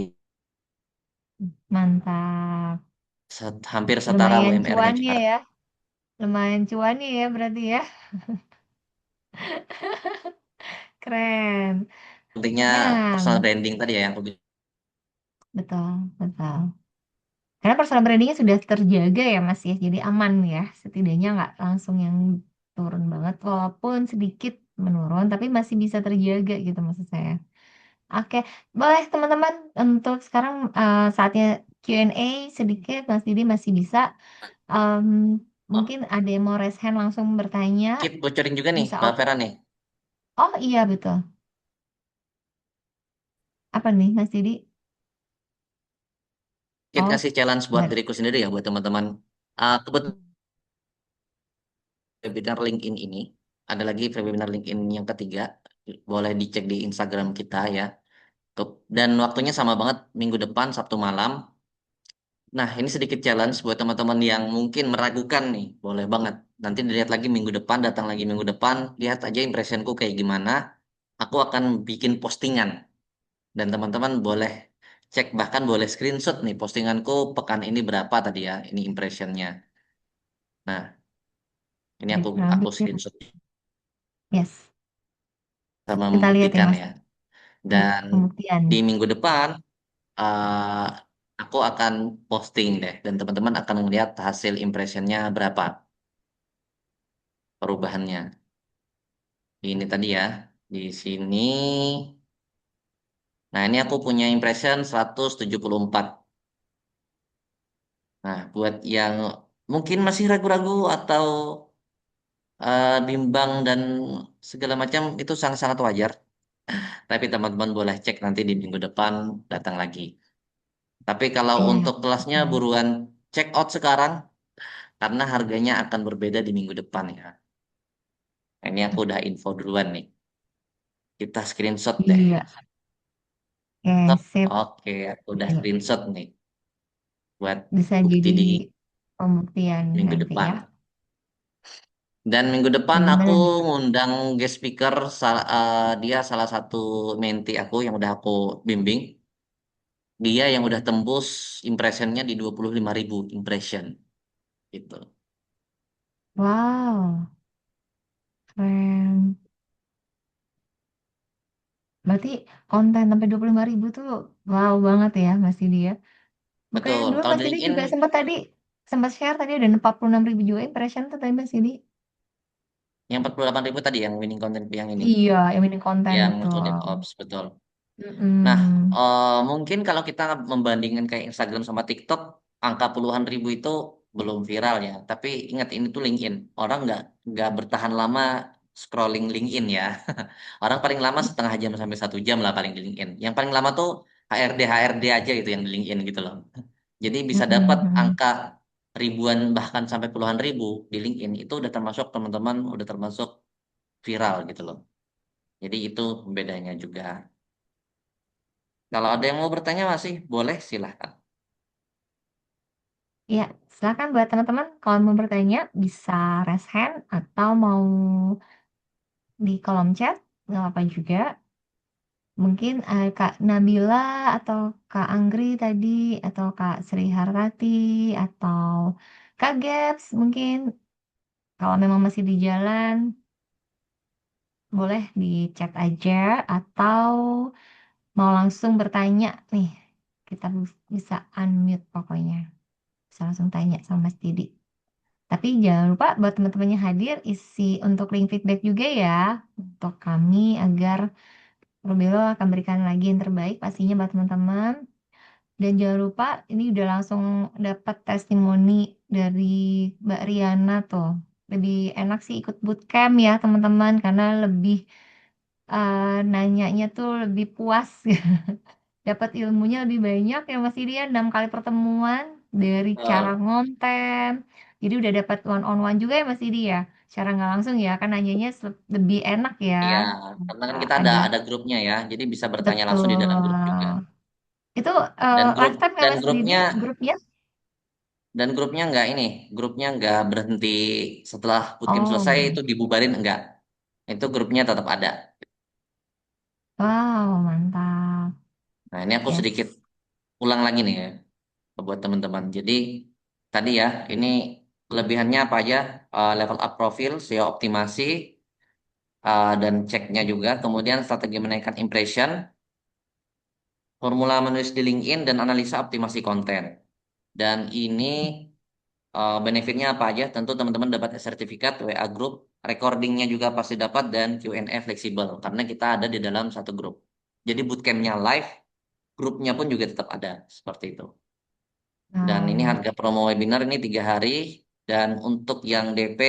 Mantap. hampir setara Lumayan UMR-nya cuannya Jakarta. ya. Lumayan cuannya ya berarti ya. Keren. Pentingnya Nah, personal branding tadi ya yang aku bilang. betul, betul. Karena personal brandingnya sudah terjaga ya Mas ya, jadi aman ya. Setidaknya nggak langsung yang turun banget, walaupun sedikit menurun, tapi masih bisa terjaga gitu maksud saya. Oke, boleh teman-teman untuk sekarang saatnya Q&A sedikit, Mas Didi masih bisa. Em, Oh, mungkin ada yang mau raise hand langsung bertanya, Kit bocorin juga nih bisa Mbak open. Vera nih. Oh iya betul. Apa nih Mas Didi? Kit Oh, kasih challenge buat nggak. diriku sendiri ya buat teman-teman. Kebetulan webinar LinkedIn ini ada lagi webinar LinkedIn yang ketiga boleh dicek di Instagram kita ya. Dan waktunya sama banget minggu depan Sabtu malam. Nah, ini sedikit challenge buat teman-teman yang mungkin meragukan nih. Boleh banget. Nanti dilihat lagi minggu depan, datang lagi minggu depan, lihat aja impressionku kayak gimana. Aku akan bikin postingan. Dan teman-teman boleh cek, bahkan boleh screenshot nih postinganku pekan ini berapa tadi ya. Ini impressionnya. Nah, ini Baik, aku nanti screenshot yes, sama kita lihat ya membuktikan Mas. ya. Ya, Dan pembuktian. di minggu depan, eh, aku akan posting deh. Dan teman-teman akan melihat hasil impressionnya berapa perubahannya. Ini tadi ya. Di sini. Nah, ini aku punya impression 174. Nah, buat yang mungkin masih ragu-ragu atau bimbang dan segala macam itu sangat-sangat wajar. Tapi teman-teman boleh cek nanti di minggu depan datang lagi. Tapi kalau Iya, untuk kelasnya betul. buruan check out sekarang karena harganya akan berbeda di minggu depan ya. Nah, ini aku udah info duluan nih. Kita screenshot deh. Iya, oke, Stop. sip. Oke, aku udah Iya, screenshot nih buat bisa bukti jadi di pembuktian minggu nanti depan. ya. Dan minggu depan aku Benar-benar. ngundang guest speaker, dia salah satu menti aku yang udah aku bimbing. Dia yang udah tembus impressionnya di 25.000 impression gitu. Wow, keren. Berarti konten sampai 25.000 tuh wow banget ya Mas Didi ya. Bukannya Betul. dulu Kalau Mas di Didi LinkedIn juga sempat share tadi ada 46.000 juga impression tuh tadi Mas Didi. yang 48.000 tadi yang winning content yang ini, Iya, yang ini konten yang untuk betul. DevOps betul. Nah, Mm-mm. mungkin kalau kita membandingkan kayak Instagram sama TikTok, angka puluhan ribu itu belum viral ya. Tapi ingat ini tuh LinkedIn. Orang nggak bertahan lama scrolling LinkedIn ya. Orang paling lama setengah jam sampai 1 jam lah paling di LinkedIn. Yang paling lama tuh HRD aja gitu yang di LinkedIn gitu loh. Jadi bisa dapat Mm-mm. angka ribuan bahkan sampai puluhan ribu di LinkedIn itu udah termasuk teman-teman udah termasuk viral gitu loh. Jadi itu bedanya juga. Kalau ada yang mau bertanya masih boleh silahkan. Ya, silakan buat teman-teman kalau mau bertanya bisa raise hand atau mau di kolom chat nggak apa juga. Mungkin Kak Nabila atau Kak Anggri tadi atau Kak Sri Hartati atau Kak Gebs mungkin kalau memang masih di jalan boleh di chat aja atau mau langsung bertanya nih kita bisa unmute pokoknya bisa langsung tanya sama Mas Didi. Tapi jangan lupa buat teman-temannya hadir, isi untuk link feedback juga ya untuk kami agar Robelo akan berikan lagi yang terbaik pastinya buat teman-teman. Dan jangan lupa ini udah langsung dapat testimoni dari Mbak Riana tuh. Lebih enak sih ikut bootcamp ya teman-teman karena lebih nanyanya tuh lebih puas. Dapat ilmunya lebih banyak ya Mas Didi ya, 6 kali pertemuan dari cara Eh, ngonten. Jadi udah dapat one on one juga ya Mas Didi ya. Secara nggak langsung ya kan nanyanya lebih enak ya. Iya, karena kan kita ada Ada ada grupnya ya, jadi bisa bertanya langsung di dalam grup juga. betul. Itu Dan grup lifetime nggak dan Mas Didi grupnya grupnya? dan grupnya nggak ini, grupnya nggak berhenti setelah bootcamp selesai Oh, itu dibubarin enggak. Itu grupnya tetap ada. wow, mantap. Nah, ini aku sedikit Yes. ulang lagi nih ya buat teman-teman. Jadi tadi ya, ini kelebihannya apa aja? Level up profil, SEO optimasi, dan ceknya juga. Kemudian strategi menaikkan impression, formula menulis di LinkedIn, dan analisa optimasi konten. Dan ini benefitnya apa aja? Tentu teman-teman dapat sertifikat WA Group, recordingnya juga pasti dapat, dan Q&A fleksibel. Karena kita ada di dalam satu grup. Jadi bootcampnya live, grupnya pun juga tetap ada. Seperti itu. Dan ini Wow. harga promo webinar ini 3 hari. Dan untuk yang DP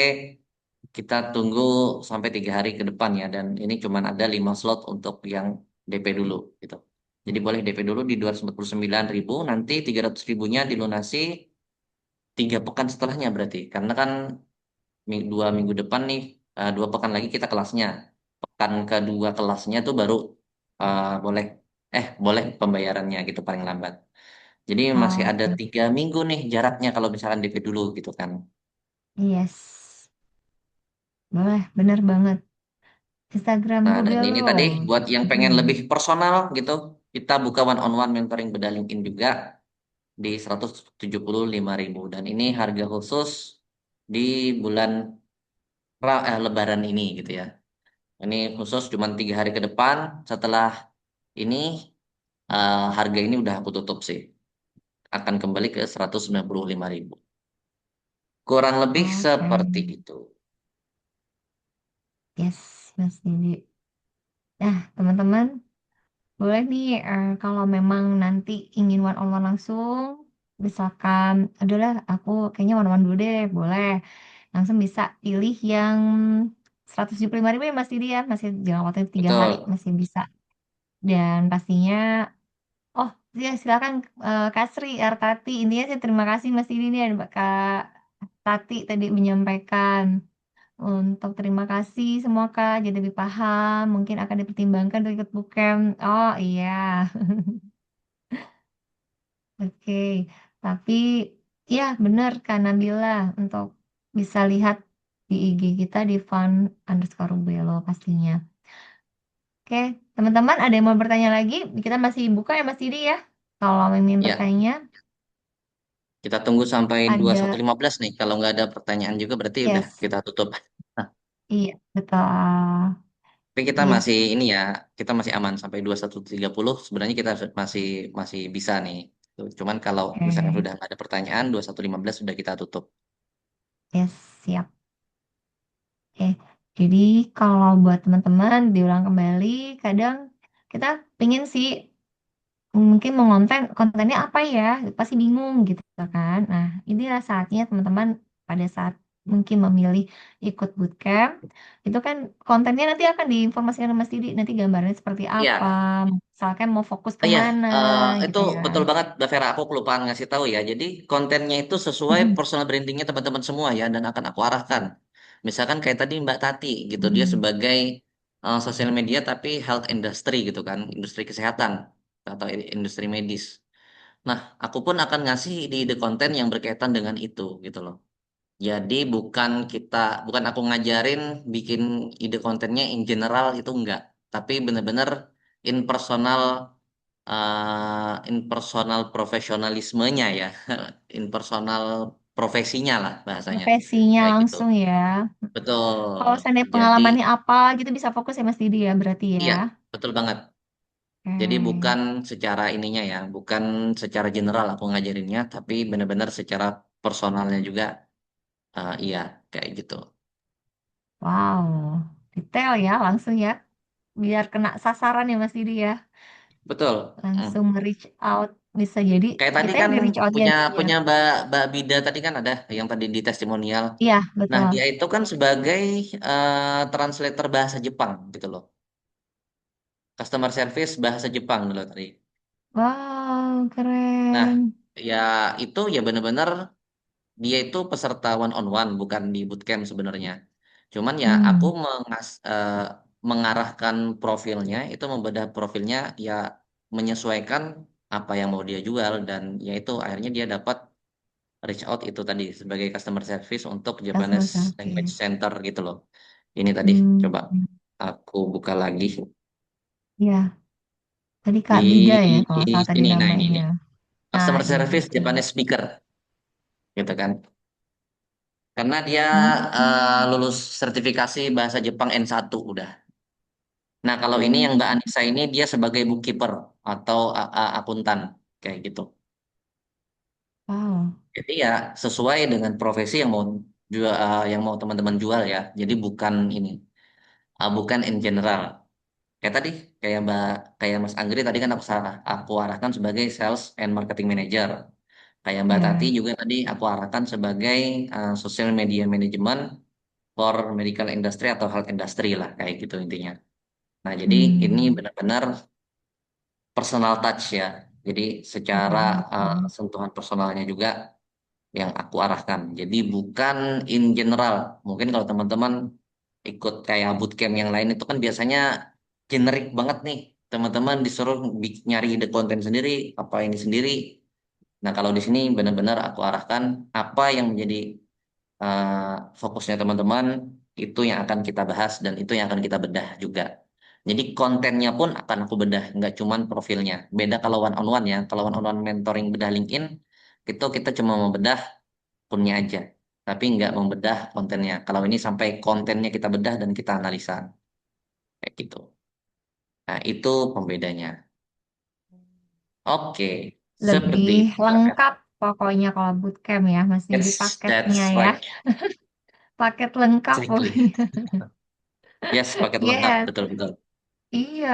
kita tunggu sampai 3 hari ke depan ya. Dan ini cuma ada 5 slot untuk yang DP dulu gitu. Jadi boleh DP dulu di 249.000. Nanti 300 ribunya dilunasi 3 pekan setelahnya berarti. Karena kan 2 minggu depan nih, 2 pekan lagi kita kelasnya. Pekan kedua kelasnya tuh baru boleh boleh pembayarannya gitu paling lambat. Jadi masih ada Oke. 3 minggu nih jaraknya kalau misalkan DP dulu gitu kan. Yes. Boleh, bener banget. Instagram Nah, dan ini Robelo. tadi buat yang pengen Mm-mm. lebih personal gitu, kita buka one on one mentoring beda LinkedIn juga di 175.000. Dan ini harga khusus di bulan Lebaran ini gitu ya. Ini khusus cuma 3 hari ke depan. Setelah ini harga ini udah aku tutup sih. Akan kembali ke 195.000. Kurang lebih Oke. seperti itu. Yes, Mas Didi. Nah, teman-teman, boleh nih kalau memang nanti ingin one on one langsung, misalkan, adalah aku kayaknya one on one dulu deh, boleh. Langsung bisa pilih yang 175.000 ya Mas Didi ya, masih jangan waktu 3 hari, Betul. masih bisa. Dan pastinya, oh ya silakan Kak Sri, Artati, intinya sih terima kasih Mas Didi nih, ada Kak Tati tadi menyampaikan. Untuk terima kasih semua Kak, jadi lebih paham, mungkin akan dipertimbangkan untuk ikut bootcamp. Oh iya, oke. Tapi ya benar Kak Nabila untuk bisa lihat di IG kita di fun_rubelo pastinya. Oke, teman-teman ada yang mau bertanya lagi? Kita masih buka ya Mas Didi ya. Kalau ingin Ya, bertanya, kita tunggu sampai ada 21.15 nih. Kalau nggak ada pertanyaan juga berarti udah yes, kita tutup. iya betul, Tapi kita masih yes, ini ya, kita masih aman sampai 21.30. Sebenarnya kita masih masih bisa nih. Tuh, cuman kalau misalkan oke, sudah nggak ada pertanyaan, 21.15 sudah kita tutup. yes, siap. Oke, jadi kalau buat teman-teman diulang kembali, kadang kita pengen sih mungkin mengonten kontennya apa ya, pasti bingung gitu kan. Nah, inilah saatnya teman-teman pada saat mungkin memilih ikut bootcamp, itu kan kontennya nanti akan diinformasikan sama Mas Didi, nanti gambarnya seperti apa, Iya, misalkan mau fokus oh iya, kemana itu gitu ya. betul banget, Davera. Aku kelupaan ngasih tahu ya. Jadi kontennya itu sesuai Mm-mm. personal brandingnya teman-teman semua ya, dan akan aku arahkan. Misalkan kayak tadi Mbak Tati gitu, dia Mm-mm. sebagai sosial media tapi health industry gitu kan, industri kesehatan atau industri medis. Nah, aku pun akan ngasih ide konten yang berkaitan dengan itu gitu loh. Jadi bukan aku ngajarin bikin ide kontennya in general itu enggak, tapi benar-benar in personal profesionalismenya ya, in personal profesinya lah bahasanya. Profesinya Kayak gitu. langsung ya. Betul. Kalau seandainya Jadi, pengalamannya apa gitu bisa fokus ya Mas Didi ya berarti ya. iya, betul banget. Jadi bukan secara ininya ya, bukan secara general aku ngajarinnya, tapi benar-benar secara personalnya juga, iya kayak gitu. Wow, detail ya langsung ya. Biar kena sasaran ya Mas Didi ya. Betul. Langsung reach out. Bisa jadi Kayak tadi kita yang kan di reach outnya punya dia. punya Mbak Bida tadi kan ada yang tadi di testimonial. Iya, Nah, betul. dia itu kan sebagai translator bahasa Jepang gitu loh. Customer service bahasa Jepang dulu tadi. Wow, Nah, keren. ya itu ya benar-benar dia itu peserta one on one bukan di bootcamp sebenarnya. Cuman ya aku Hmm, mengarahkan profilnya itu membedah profilnya ya menyesuaikan apa yang mau dia jual dan ya itu akhirnya dia dapat reach out itu tadi sebagai customer service untuk customer Japanese Language service. Center gitu loh. Ini tadi Hmm, coba aku buka lagi ya. Tadi Kak Bida di ya kalau nggak salah tadi sini. Nah, ini namanya. Nah, customer iya service betul. Japanese speaker gitu kan. Karena dia Hmm, lulus sertifikasi bahasa Jepang N1 udah. Nah, kalau ini yang hmm, Mbak Anissa ini dia sebagai bookkeeper atau akuntan kayak gitu. wow. Jadi ya sesuai dengan profesi yang mau jual, yang mau teman-teman jual ya. Jadi bukan ini, bukan in general. Kayak tadi, kayak Mas Anggri tadi kan aku arahkan sebagai sales and marketing manager. Kayak Mbak Tati Ya. juga tadi aku arahkan sebagai social media management for medical industry atau health industry lah kayak gitu intinya. Nah, jadi ini Hmm, benar-benar personal touch ya. Jadi secara betul, betul. sentuhan personalnya juga yang aku arahkan. Jadi bukan in general. Mungkin kalau teman-teman ikut kayak bootcamp yang lain itu kan biasanya generik banget nih. Teman-teman disuruh nyari ide konten sendiri, apa ini sendiri. Nah, kalau di sini benar-benar aku arahkan apa yang menjadi fokusnya teman-teman itu yang akan kita bahas dan itu yang akan kita bedah juga. Jadi kontennya pun akan aku bedah, nggak cuman profilnya. Beda kalau one on one ya. Kalau one on one mentoring bedah LinkedIn, itu kita cuma membedah akunnya aja, tapi nggak membedah kontennya. Kalau ini sampai kontennya kita bedah dan kita analisa, kayak gitu. Nah, itu pembedanya. Oke, seperti Lebih itu, Mbak. lengkap pokoknya kalau bootcamp ya, masih di Yes, paketnya that's ya. right. Paket lengkap Exactly. pokoknya. Yes, paket lengkap, Yes, betul-betul. iya.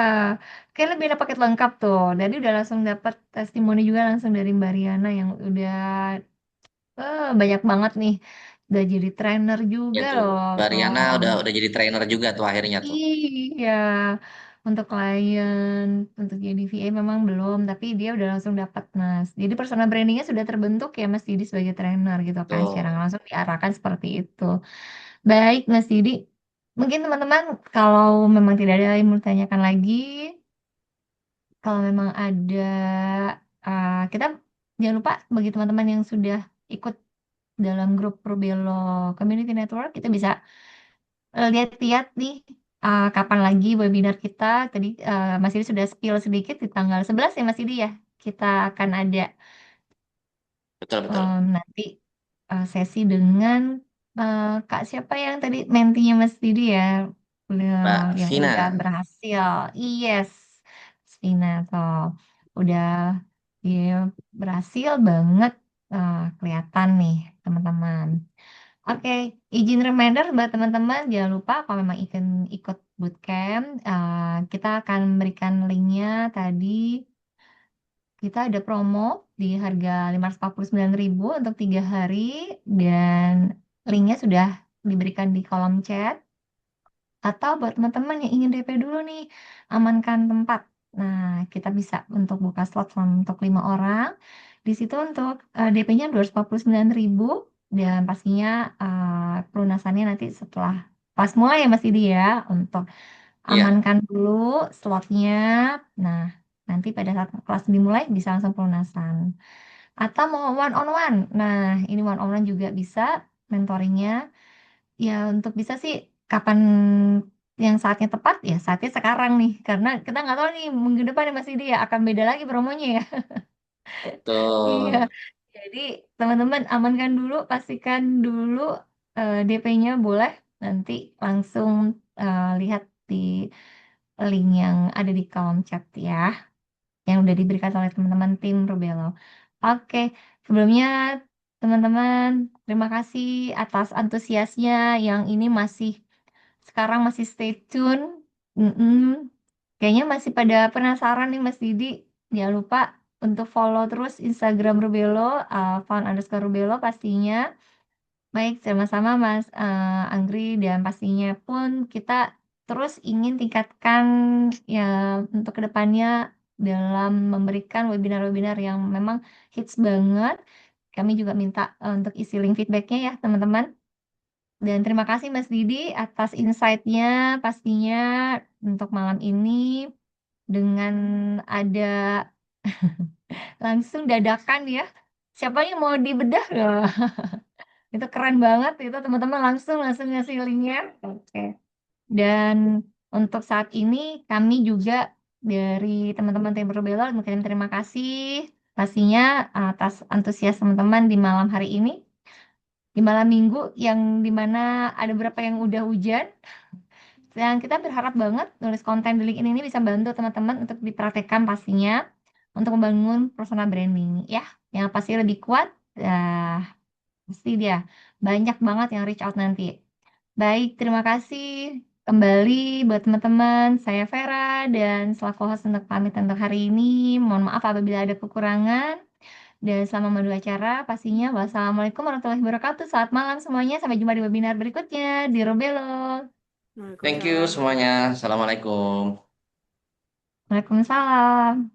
Kayak lebih ada paket lengkap tuh. Jadi udah langsung dapat testimoni juga langsung dari Mbak Riana yang udah banyak banget nih. Udah jadi trainer Ya juga tuh, loh Mbak tuh. Riana udah jadi trainer juga tuh akhirnya tuh. Iya, untuk klien, untuk jadi VA memang belum, tapi dia udah langsung dapat Mas. Jadi personal brandingnya sudah terbentuk ya Mas Didi sebagai trainer gitu kan, secara Tuh, langsung diarahkan seperti itu. Baik Mas Didi, mungkin teman-teman kalau memang tidak ada yang mau ditanyakan lagi, kalau memang ada, kita jangan lupa bagi teman-teman yang sudah ikut dalam grup Probelo Community Network, kita bisa lihat-lihat nih kapan lagi webinar kita. Tadi Mas Didi sudah spill sedikit di tanggal 11 ya Mas Didi ya. Kita akan ada betul-betul. nanti sesi dengan Kak siapa yang tadi mentinya Mas Didi ya. Mbak Yang udah Vina, berhasil. Yes. Vina toh udah dia berhasil banget kelihatan nih teman-teman. Oke, izin reminder buat teman-teman, jangan lupa kalau memang ikut bootcamp, kita akan memberikan linknya tadi. Kita ada promo di harga 549.000 untuk 3 hari dan linknya sudah diberikan di kolom chat. Atau buat teman-teman yang ingin DP dulu nih, amankan tempat. Nah, kita bisa untuk buka slot untuk 5 orang. Di situ untuk DP-nya 249.000 dan pastinya pelunasannya nanti setelah pas mulai ya Mas Idi ya untuk iya, amankan dulu slotnya. Nah, nanti pada saat kelas dimulai bisa langsung pelunasan. Atau mau one on one. Nah, ini one on one juga bisa mentoringnya. Ya, untuk bisa sih kapan yang saatnya tepat ya saatnya sekarang nih karena kita nggak tahu nih minggu depan ya Mas Didi ya akan beda lagi promonya ya. Iya. betul. Jadi teman-teman amankan dulu, pastikan dulu DP-nya boleh nanti langsung lihat di link yang ada di kolom chat ya, yang udah diberikan oleh teman-teman tim Rubelo. Oke, sebelumnya teman-teman, terima kasih atas antusiasnya yang ini sekarang masih stay tune. Mm-mm. Kayaknya masih pada penasaran nih Mas Didi. Jangan lupa untuk follow terus Instagram Rubelo, @found_rubelo pastinya. Baik, sama-sama Mas Anggri, dan pastinya pun kita terus ingin tingkatkan ya untuk kedepannya dalam memberikan webinar-webinar yang memang hits banget. Kami juga minta untuk isi link feedbacknya ya teman-teman. Dan terima kasih Mas Didi atas insight-nya pastinya untuk malam ini dengan ada langsung dadakan ya. Siapa yang mau dibedah ya? Itu keren banget itu teman-teman langsung langsung ngasih linknya. Oke. Dan untuk saat ini kami juga dari teman-teman tim Berbelo mengucapkan terima kasih pastinya atas antusias teman-teman di malam hari ini. Di malam minggu yang dimana ada beberapa yang udah hujan. Dan kita berharap banget nulis konten di LinkedIn ini bisa bantu teman-teman untuk dipraktekkan pastinya untuk membangun personal branding ya. Yang pasti lebih kuat. Pasti dia banyak banget yang reach out nanti. Baik, terima kasih kembali buat teman-teman. Saya Vera dan selaku host untuk pamit untuk hari ini. Mohon maaf apabila ada kekurangan. Dan selama madu acara, pastinya wassalamualaikum warahmatullahi wabarakatuh. Selamat malam semuanya. Sampai jumpa di webinar berikutnya di Robelo. Thank you Waalaikumsalam. semuanya. Assalamualaikum. Waalaikumsalam.